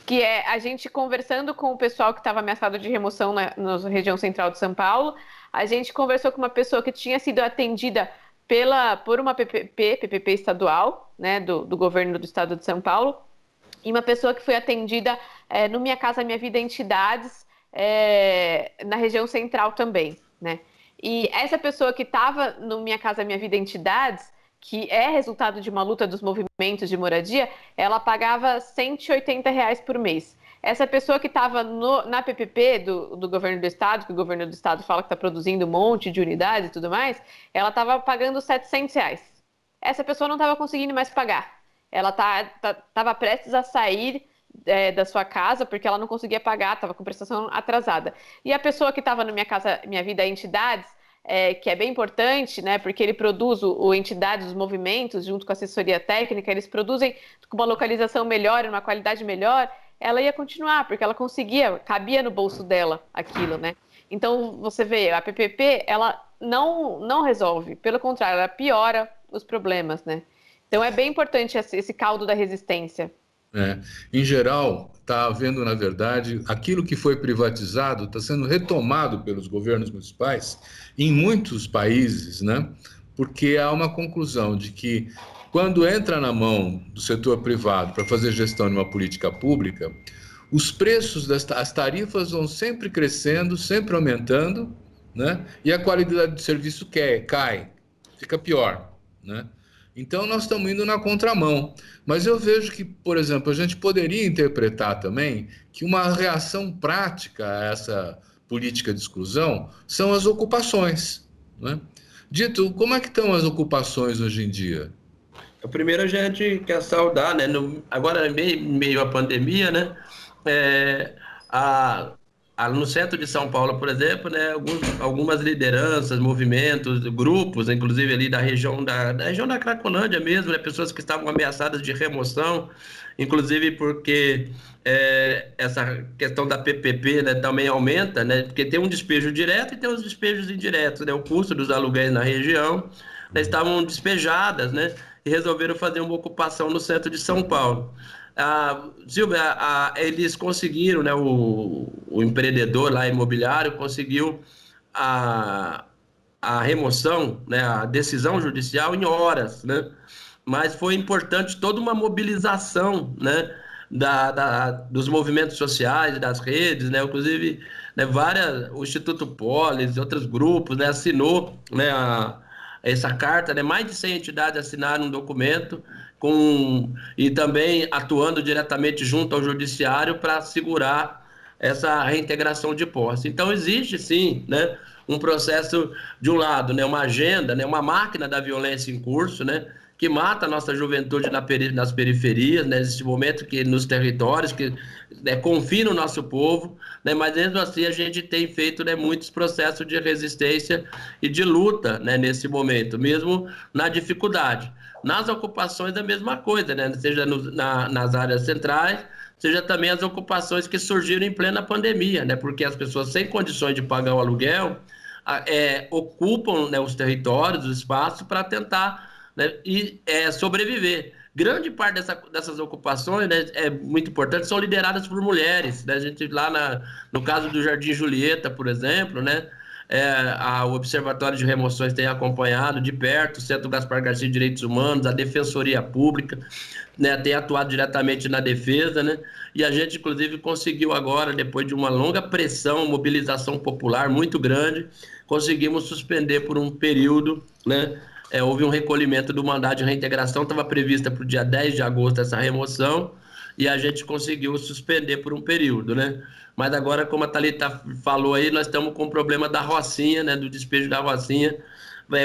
que é a gente conversando com o pessoal que estava ameaçado de remoção na região central de São Paulo. A gente conversou com uma pessoa que tinha sido atendida por uma PPP estadual, né, do governo do estado de São Paulo, e uma pessoa que foi atendida no Minha Casa Minha Vida Entidades, na região central também, né? E essa pessoa que estava no Minha Casa Minha Vida Entidades, que é resultado de uma luta dos movimentos de moradia, ela pagava R$180 por mês. Essa pessoa que estava na PPP do governo do estado, que o governo do estado fala que está produzindo um monte de unidades e tudo mais, ela estava pagando R$700. Essa pessoa não estava conseguindo mais pagar. Ela estava prestes a sair da sua casa porque ela não conseguia pagar, estava com prestação atrasada. E a pessoa que estava no Minha Casa Minha Vida Entidades, que é bem importante, né, porque ele produz o Entidades, os movimentos, junto com a assessoria técnica, eles produzem com uma localização melhor, uma qualidade melhor, ela ia continuar, porque ela cabia no bolso dela aquilo, né? Então, você vê, a PPP, ela não resolve, pelo contrário, ela piora os problemas, né? Então, é bem importante esse caldo da resistência. Em geral, está havendo, na verdade, aquilo que foi privatizado está sendo retomado pelos governos municipais em muitos países, né? Porque há uma conclusão de que, quando entra na mão do setor privado para fazer gestão de uma política pública, os preços as tarifas vão sempre crescendo, sempre aumentando, né? E a qualidade do serviço cai, fica pior, né? Então, nós estamos indo na contramão. Mas eu vejo que, por exemplo, a gente poderia interpretar também que uma reação prática a essa política de exclusão são as ocupações, né? Dito, como é que estão as ocupações hoje em dia? Primeiro a gente quer saudar, né? Agora, meio à pandemia, né? É, a, no centro de São Paulo, por exemplo, né? Algumas lideranças, movimentos, grupos, inclusive ali da região da Cracolândia mesmo, né? Pessoas que estavam ameaçadas de remoção, inclusive porque essa questão da PPP, né, também aumenta, né? Porque tem um despejo direto e tem os despejos indiretos, né? O custo dos aluguéis na região, né, estavam despejadas, né? E resolveram fazer uma ocupação no centro de São Paulo. Silvia, eles conseguiram, né, o empreendedor lá imobiliário conseguiu a remoção, né, a decisão judicial em horas, né? Mas foi importante toda uma mobilização, né, dos movimentos sociais, das redes, né? Inclusive, né, o Instituto Polis, outros grupos, né, assinou, né, essa carta, né? Mais de 100 entidades assinaram um documento e também atuando diretamente junto ao judiciário para assegurar essa reintegração de posse. Então, existe sim, né, um processo, de um lado, né, uma agenda, né, uma máquina da violência em curso, né, que mata a nossa juventude nas periferias, né, nesse momento que nos territórios, que, né, confina o nosso povo, né, mas mesmo assim a gente tem feito, né, muitos processos de resistência e de luta, né, nesse momento, mesmo na dificuldade. Nas ocupações a mesma coisa, né, seja nas áreas centrais, seja também as ocupações que surgiram em plena pandemia, né, porque as pessoas sem condições de pagar o aluguel ocupam, né, os territórios, os espaços para tentar, né, sobreviver. Grande parte dessas ocupações, né, é muito importante, são lideradas por mulheres, né? A gente lá no caso do Jardim Julieta, por exemplo, né, o Observatório de Remoções tem acompanhado de perto, o Centro Gaspar Garcia de Direitos Humanos, a Defensoria Pública, né, tem atuado diretamente na defesa, né? E a gente, inclusive, conseguiu agora, depois de uma longa pressão, mobilização popular muito grande, conseguimos suspender por um período, né? Houve um recolhimento do mandado de reintegração, estava prevista para o dia 10 de agosto essa remoção, e a gente conseguiu suspender por um período, né? Mas agora, como a Thalita falou aí, nós estamos com o problema da Rocinha, né? Do despejo da Rocinha,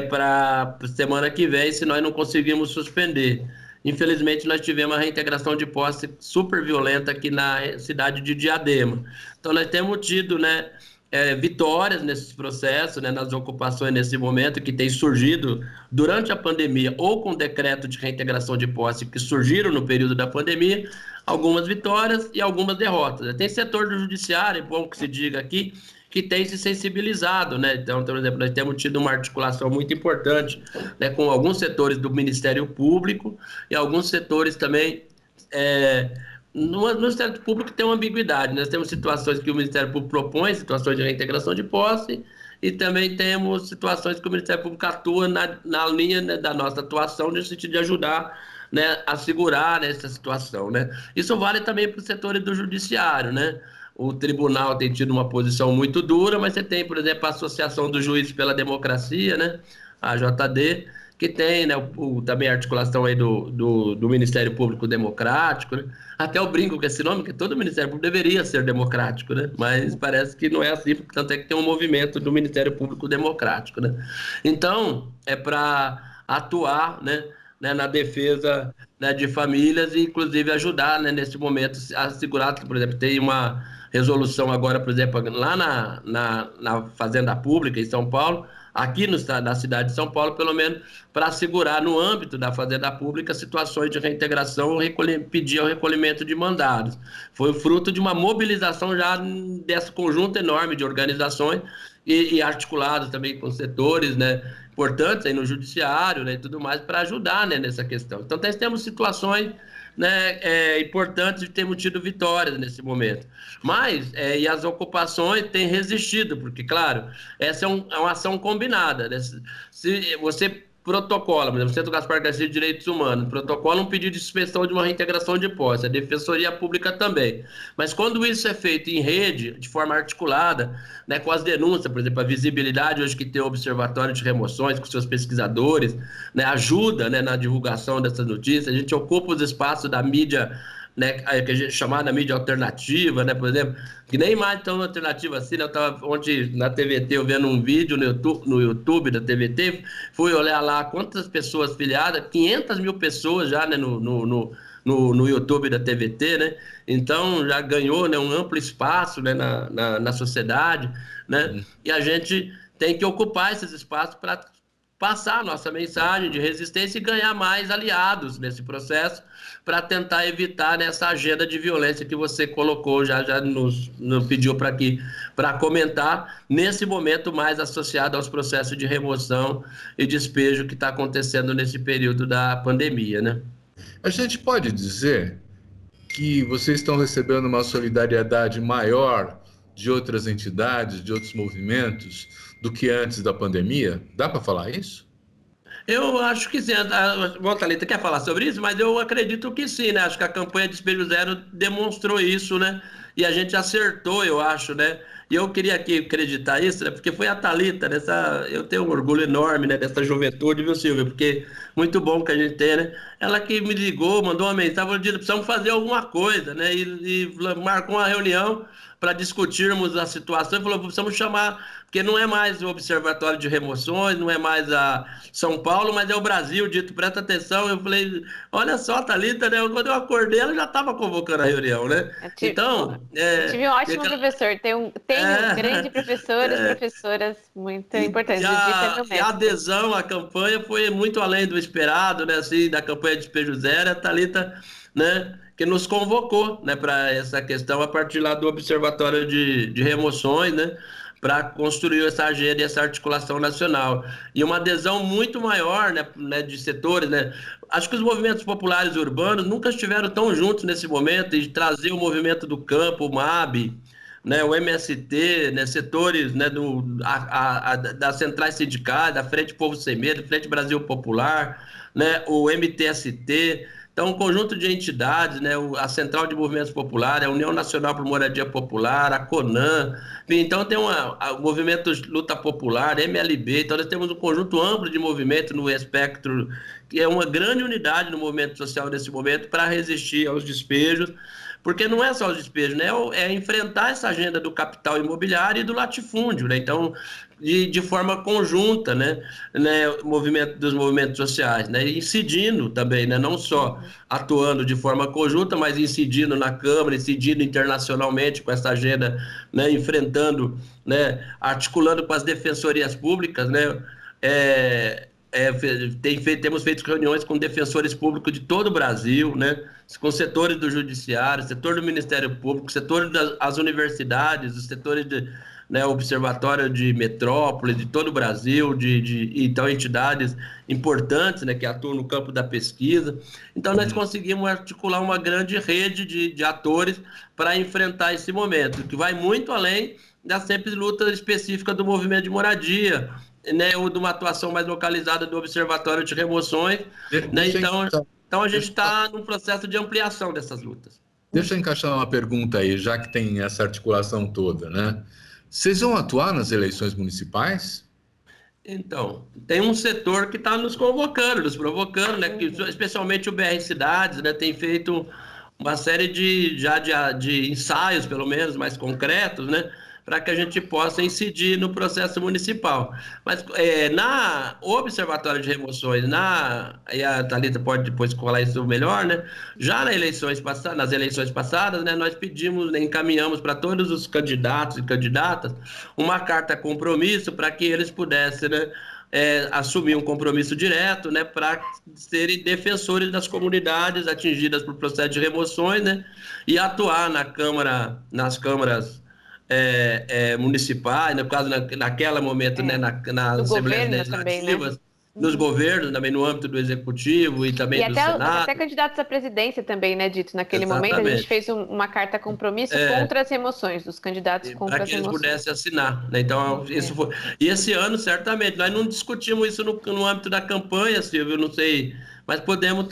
para semana que vem, se nós não conseguirmos suspender. Infelizmente, nós tivemos uma reintegração de posse super violenta aqui na cidade de Diadema. Então, nós temos tido, né, vitórias nesses processos, né, nas ocupações nesse momento, que tem surgido durante a pandemia ou com decreto de reintegração de posse que surgiram no período da pandemia, algumas vitórias e algumas derrotas. Tem setor do judiciário, é bom que se diga aqui, que tem se sensibilizado, né? Então, por exemplo, nós temos tido uma articulação muito importante, né, com alguns setores do Ministério Público e alguns setores também no Ministério Público tem uma ambiguidade. Nós temos situações que o Ministério Público propõe, situações de reintegração de posse, e também temos situações que o Ministério Público atua na linha, né, da nossa atuação, no sentido de ajudar, né, a segurar essa situação, né? Isso vale também para os setores do judiciário, né? O tribunal tem tido uma posição muito dura, mas você tem, por exemplo, a Associação dos Juízes pela Democracia, né? A AJD, que tem, né, também a articulação aí do Ministério Público Democrático, né? Até eu brinco com esse nome, que todo Ministério Público deveria ser democrático, né? Mas parece que não é assim, tanto é que tem um movimento do Ministério Público Democrático, né? Então, é para atuar, né, na defesa, né, de famílias e, inclusive, ajudar, né, nesse momento a segurar, por exemplo, tem uma resolução agora, por exemplo, lá na Fazenda Pública, em São Paulo, aqui na cidade de São Paulo, pelo menos, para assegurar no âmbito da Fazenda Pública situações de reintegração, pedir o recolhimento de mandados. Foi fruto de uma mobilização já desse conjunto enorme de organizações e articulados também com setores, né, importantes aí no judiciário, né, e tudo mais, para ajudar, né, nessa questão. Então, nós temos situações, né, importantes de termos tido vitórias nesse momento. Mas, e as ocupações têm resistido, porque, claro, essa é uma ação combinada, né? Se você protocola, por exemplo, o Centro Gaspar Garcia de Direitos Humanos, protocola um pedido de suspensão de uma reintegração de posse, a Defensoria Pública também. Mas quando isso é feito em rede, de forma articulada, né, com as denúncias, por exemplo, a visibilidade hoje que tem o Observatório de Remoções, com seus pesquisadores, né, ajuda, né, na divulgação dessas notícias, a gente ocupa os espaços da mídia, né, que a gente chamada mídia alternativa, né, por exemplo, que nem mais tão alternativa assim, né? Eu estava ontem na TVT, eu vendo um vídeo no YouTube da TVT, fui olhar lá quantas pessoas filiadas, 500 mil pessoas já, né, no YouTube da TVT, né? Então já ganhou, né, um amplo espaço, né, na sociedade, né? E a gente tem que ocupar esses espaços para passar a nossa mensagem de resistência e ganhar mais aliados nesse processo para tentar evitar essa agenda de violência que você colocou, já nos pediu para comentar, nesse momento mais associado aos processos de remoção e despejo que está acontecendo nesse período da pandemia, né? A gente pode dizer que vocês estão recebendo uma solidariedade maior de outras entidades, de outros movimentos, do que antes da pandemia? Dá para falar isso? Eu acho que sim. Bom, Thalita, quer falar sobre isso? Mas eu acredito que sim, né? Acho que a campanha Despejo Zero demonstrou isso, né? E a gente acertou, eu acho, né? E eu queria aqui acreditar isso, né? Porque foi a Thalita, eu tenho um orgulho enorme, né, dessa juventude, viu, Silvia? Porque muito bom que a gente tem, né? Ela que me ligou, mandou uma mensagem, falou, precisamos fazer alguma coisa, né? E marcou uma reunião para discutirmos a situação e falou, precisamos chamar, porque não é mais o Observatório de Remoções, não é mais a São Paulo, mas é o Brasil, dito, presta atenção. Eu falei, olha só, Thalita, né? Quando eu acordei, ela já estava convocando a reunião, né? Então... Eu tive um ótimo professor, tenho grandes professores, professoras muito importantes. E a adesão à campanha foi muito além do esperado, né? Assim, da campanha de Despejo Zero, a Thalita, né, que nos convocou, né, para essa questão a partir lá do Observatório de Remoções, né, para construir essa agenda e essa articulação nacional. E uma adesão muito maior, né, de setores, né? Acho que os movimentos populares urbanos nunca estiveram tão juntos nesse momento, e trazer o movimento do campo, o MAB, né, o MST, né, setores, né, das centrais sindicais, da Frente Povo Sem Medo, Frente Brasil Popular, né, o MTST. Então, um conjunto de entidades, né, a Central de Movimentos Populares, a União Nacional por Moradia Popular, a CONAN, então tem o Movimento Luta Popular, MLB, então nós temos um conjunto amplo de movimento no espectro, que é uma grande unidade no movimento social nesse momento para resistir aos despejos, porque não é só os despejos, né, é enfrentar essa agenda do capital imobiliário e do latifúndio, né, então de forma conjunta, né, dos movimentos sociais, né, incidindo também, né, não só atuando de forma conjunta, mas incidindo na Câmara, incidindo internacionalmente com essa agenda, né, enfrentando, né, articulando com as defensorias públicas, né, temos feito reuniões com defensores públicos de todo o Brasil, né, com setores do judiciário, setor do Ministério Público, setor das universidades, os setores né, observatório de metrópole, de todo o Brasil, então entidades importantes, né, que atuam no campo da pesquisa. Então nós conseguimos articular uma grande rede de atores para enfrentar esse momento, que vai muito além da simples luta específica do movimento de moradia, né, ou de uma atuação mais localizada do Observatório de Remoções, né? Então a gente está num processo de ampliação dessas lutas. Deixa eu encaixar uma pergunta aí, já que tem essa articulação toda, né? Vocês vão atuar nas eleições municipais? Então, tem um setor que está nos convocando, nos provocando, né? Que, especialmente o BR Cidades, né? Tem feito uma série de ensaios, pelo menos, mais concretos, né? Para que a gente possa incidir no processo municipal. Mas na Observatório de Remoções, e a Thalita pode depois falar isso melhor, né? Já nas eleições passadas, né, nós pedimos, né, encaminhamos para todos os candidatos e candidatas uma carta compromisso para que eles pudessem, né, assumir um compromisso direto, né, para serem defensores das comunidades atingidas por processo de remoções, né, e atuar nas câmaras municipais, no caso naquele momento, né, nas assembleias legislativas, né? Nos governos, também no âmbito do executivo e também do Senado. Até candidatos à presidência também, né, Dito? Naquele Exatamente. momento a gente fez uma carta compromisso contra as remoções, dos candidatos contra as remoções. Para que eles pudessem assinar, né? Então, isso foi... E esse ano, certamente, nós não discutimos isso no âmbito da campanha, Silvio, eu não sei, mas podemos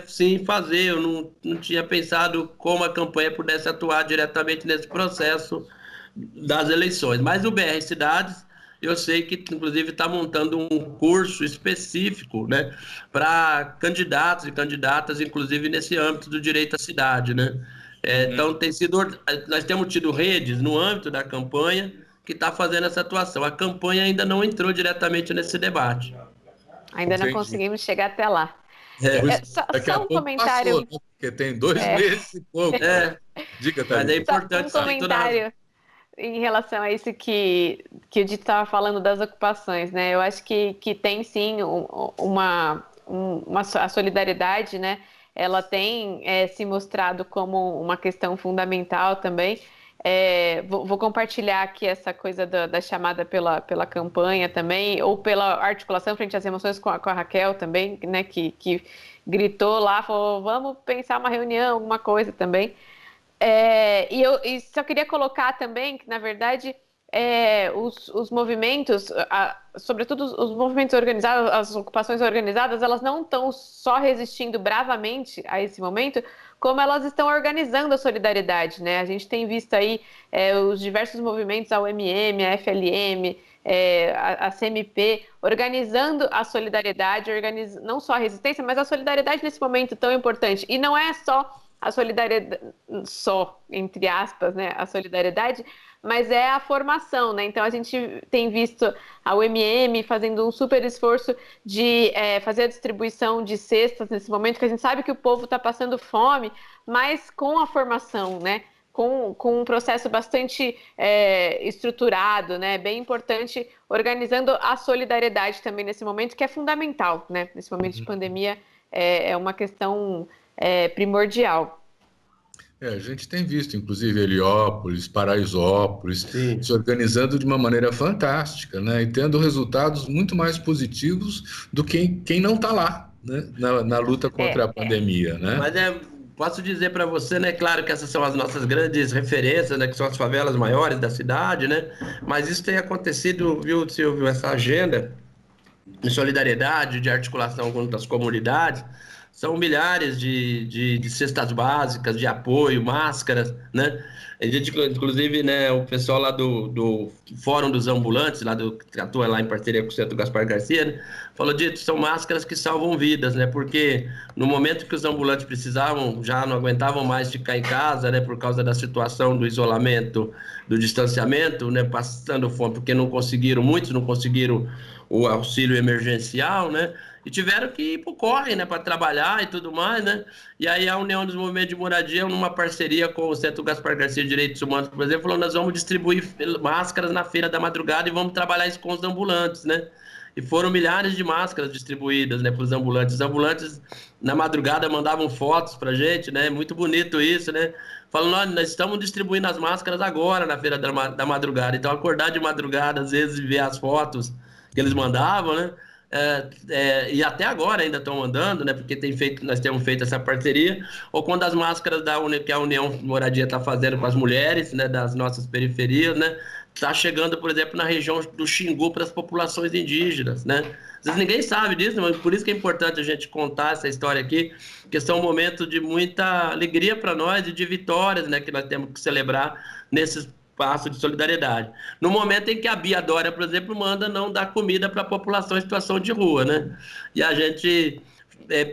sim fazer. Eu não tinha pensado como a campanha pudesse atuar diretamente nesse processo das eleições. Mas o BR Cidades, eu sei que, inclusive, está montando um curso específico, né, para candidatos e candidatas, inclusive nesse âmbito do direito à cidade, né? Então, nós temos tido redes no âmbito da campanha que está fazendo essa atuação. A campanha ainda não entrou diretamente nesse debate. Ainda não conseguimos chegar até lá. Só um comentário. Passou, né? Porque tem 2 meses e pouco. Diga, Thalita. Mas é importante. Só um comentário em relação a isso que o Dito estava falando das ocupações, né? Eu acho que tem sim a solidariedade, né? Ela tem se mostrado como uma questão fundamental também. Vou compartilhar aqui essa coisa da chamada pela campanha também, ou pela articulação frente às emoções com a Raquel também, né? Que gritou lá, falou, vamos pensar uma reunião, alguma coisa também. E só queria colocar também que, na verdade, os movimentos, sobretudo os movimentos organizados, as ocupações organizadas, elas não estão só resistindo bravamente a esse momento, como elas estão organizando a solidariedade, né? A gente tem visto aí os diversos movimentos, a UMM, a FLM, a CMP, organizando a solidariedade, não só a resistência, mas a solidariedade nesse momento tão importante. E não é só a solidariedade, entre aspas, né, a solidariedade, mas é a formação, né? Então a gente tem visto a UMM fazendo um super esforço de fazer a distribuição de cestas nesse momento, que a gente sabe que o povo está passando fome, mas com a formação, né? Com um processo bastante estruturado, né? Bem importante, organizando a solidariedade também nesse momento, que é fundamental, né? Nesse momento de pandemia é uma questão primordial. A gente tem visto, inclusive, Heliópolis, Paraisópolis, se organizando de uma maneira fantástica, né? E tendo resultados muito mais positivos do que quem não está lá, né? Na luta contra a pandemia, né? Mas posso dizer para você, né? Claro que essas são as nossas grandes referências, né? Que são as favelas maiores da cidade, né? Mas isso tem acontecido, viu, Silvio? Essa agenda de solidariedade, de articulação com as comunidades, são milhares de cestas básicas, de apoio, máscaras, né? A gente, inclusive, né, o pessoal lá do Fórum dos Ambulantes, que atua lá em parceria com o Centro Gaspar Garcia, né, falou, Dito, são máscaras que salvam vidas, né? Porque no momento que os ambulantes precisavam, já não aguentavam mais ficar em casa, né? Por causa da situação do isolamento, do distanciamento, né? Passando fome, porque muitos não conseguiram o auxílio emergencial, né? E tiveram que ir pro corre, né, para trabalhar e tudo mais, né? E aí a União dos Movimentos de Moradia, numa parceria com o Centro Gaspar Garcia de Direitos Humanos, por exemplo, falou, nós vamos distribuir máscaras na feira da madrugada e vamos trabalhar isso com os ambulantes, né? e foram milhares de máscaras distribuídas, né, para os ambulantes. Os ambulantes, na madrugada, mandavam fotos para a gente, né, muito bonito isso, né, falando, nós estamos distribuindo as máscaras agora na feira da madrugada. Então, acordar de madrugada, às vezes, e ver as fotos que eles mandavam, né, e até agora ainda estão mandando, né, porque nós temos feito essa parceria, ou quando as máscaras que a União Moradia está fazendo com as mulheres, né, das nossas periferias, né, está chegando, por exemplo, na região do Xingu para as populações indígenas, né? Às vezes ninguém sabe disso, mas por isso que é importante a gente contar essa história aqui, porque são momentos de muita alegria para nós e de vitórias, né, que nós temos que celebrar nesses passos de solidariedade. No momento em que a Bia Dória, por exemplo, manda não dar comida para a população em situação de rua, né? E a gente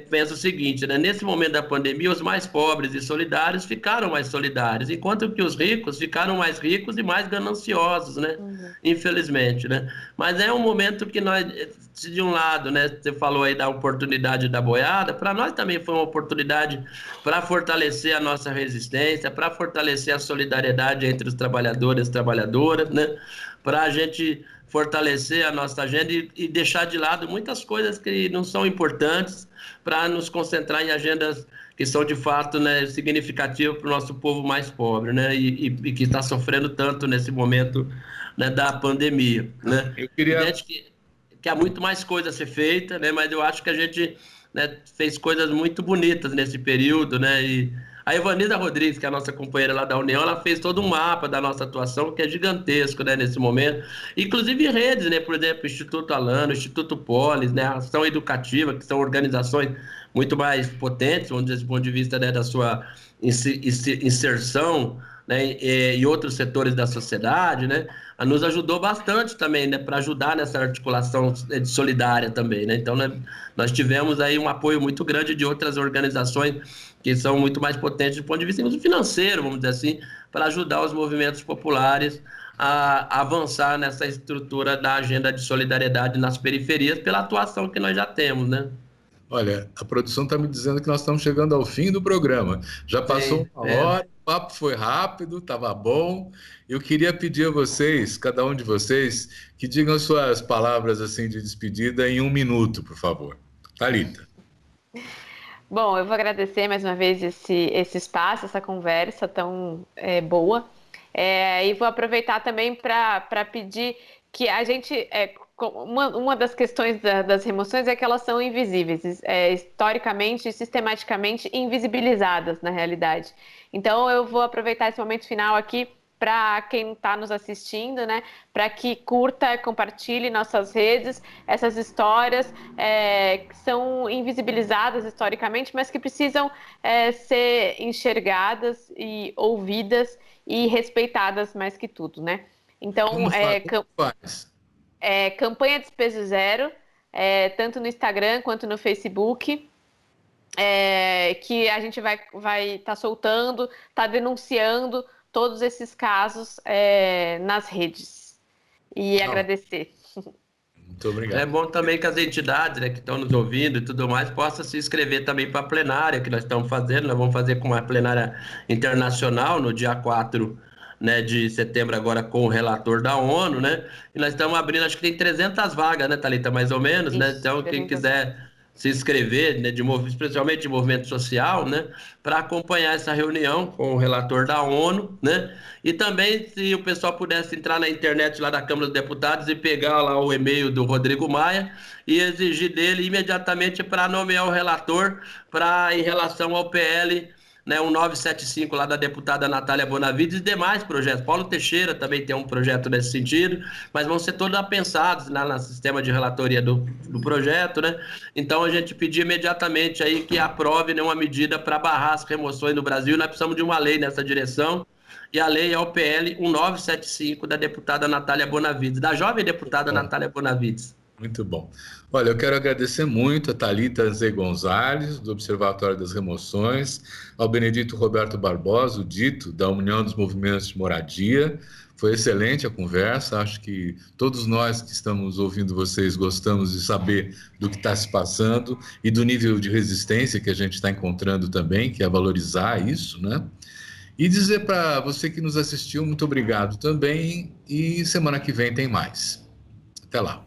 pensa o seguinte, né? Nesse momento da pandemia, os mais pobres e solidários ficaram mais solidários, enquanto que os ricos ficaram mais ricos e mais gananciosos, né? Infelizmente, né? Mas é um momento que nós, de um lado, né? Você falou aí da oportunidade da boiada, para nós também foi uma oportunidade para fortalecer a nossa resistência, para fortalecer a solidariedade entre os trabalhadores e trabalhadoras, né? Para a gente fortalecer a nossa agenda e deixar de lado muitas coisas que não são importantes para nos concentrar em agendas que são de fato, né, significativas para o nosso povo mais pobre, né, e que está sofrendo tanto nesse momento, né, da pandemia, né. Eu queria... Evidente que há muito mais coisa a ser feita, né, mas eu acho que a gente, né, fez coisas muito bonitas nesse período, né, e a Evanilda Rodrigues, que é a nossa companheira lá da União, ela fez todo um mapa da nossa atuação, que é gigantesco, né, nesse momento. Inclusive redes, né, por exemplo, Instituto Alano, Instituto Polis, né, Ação Educativa, que são organizações muito mais potentes, vamos dizer, do ponto de vista, né, da sua inserção, né, e outros setores da sociedade, né, nos ajudou bastante também, né, para ajudar nessa articulação solidária também, né. Então, né, nós tivemos aí um apoio muito grande de outras organizações que são muito mais potentes do ponto de vista financeiro, vamos dizer assim, para ajudar os movimentos populares a avançar nessa estrutura da agenda de solidariedade nas periferias pela atuação que nós já temos, né? Olha, a produção está me dizendo que nós estamos chegando ao fim do programa. Já passou uma hora, o papo foi rápido, estava bom. Eu queria pedir a vocês, cada um de vocês, que digam suas palavras assim de despedida em 1 minuto, por favor. Thalita. Bom, eu vou agradecer mais uma vez esse espaço, essa conversa tão boa. E vou aproveitar também para pedir que a gente... Uma das questões das remoções é que elas são invisíveis, historicamente e sistematicamente invisibilizadas na realidade. Então, eu vou aproveitar esse momento final aqui para quem está nos assistindo, né, para que curta e compartilhe nossas redes, essas histórias que são invisibilizadas historicamente, mas que precisam ser enxergadas e ouvidas e respeitadas mais que tudo, né? Então, campanha Despejo Zero, tanto no Instagram quanto no Facebook, que a gente vai estar soltando, tá denunciando todos esses casos nas redes. E agradecer. Muito obrigado. É bom também que as entidades, né, que estão nos ouvindo e tudo mais possam se inscrever também para a plenária que nós estamos fazendo. Nós vamos fazer com uma plenária internacional no dia 4, né, de setembro agora com o relator da ONU, né? E nós estamos abrindo, acho que tem 300 vagas, né, Thalita, mais ou menos, né? Então, quem quiser se inscrever, né, especialmente de movimento social, né, para acompanhar essa reunião com o relator da ONU, né? E também, se o pessoal pudesse entrar na internet lá da Câmara dos Deputados e pegar lá o e-mail do Rodrigo Maia e exigir dele imediatamente para nomear o relator em relação ao PL, né, o 975 lá da deputada Natália Bonavides e demais projetos. Paulo Teixeira também tem um projeto nesse sentido, mas vão ser todos apensados lá no sistema de relatoria do projeto, né? Então a gente pedir imediatamente aí que aprove, né, uma medida para barrar as remoções no Brasil. Nós precisamos de uma lei nessa direção, e a lei é o PL 1975 da deputada Natália Bonavides, da jovem deputada Natália Bonavides. Muito bom. Olha, eu quero agradecer muito a Thalita Zé Gonzalez, do Observatório das Remoções, ao Benedito Roberto Barbosa, o Dito, da União dos Movimentos de Moradia. Foi excelente a conversa, acho que todos nós que estamos ouvindo vocês gostamos de saber do que está se passando e do nível de resistência que a gente está encontrando também, que é valorizar isso, né? E dizer para você que nos assistiu, muito obrigado também, e semana que vem tem mais. Até lá.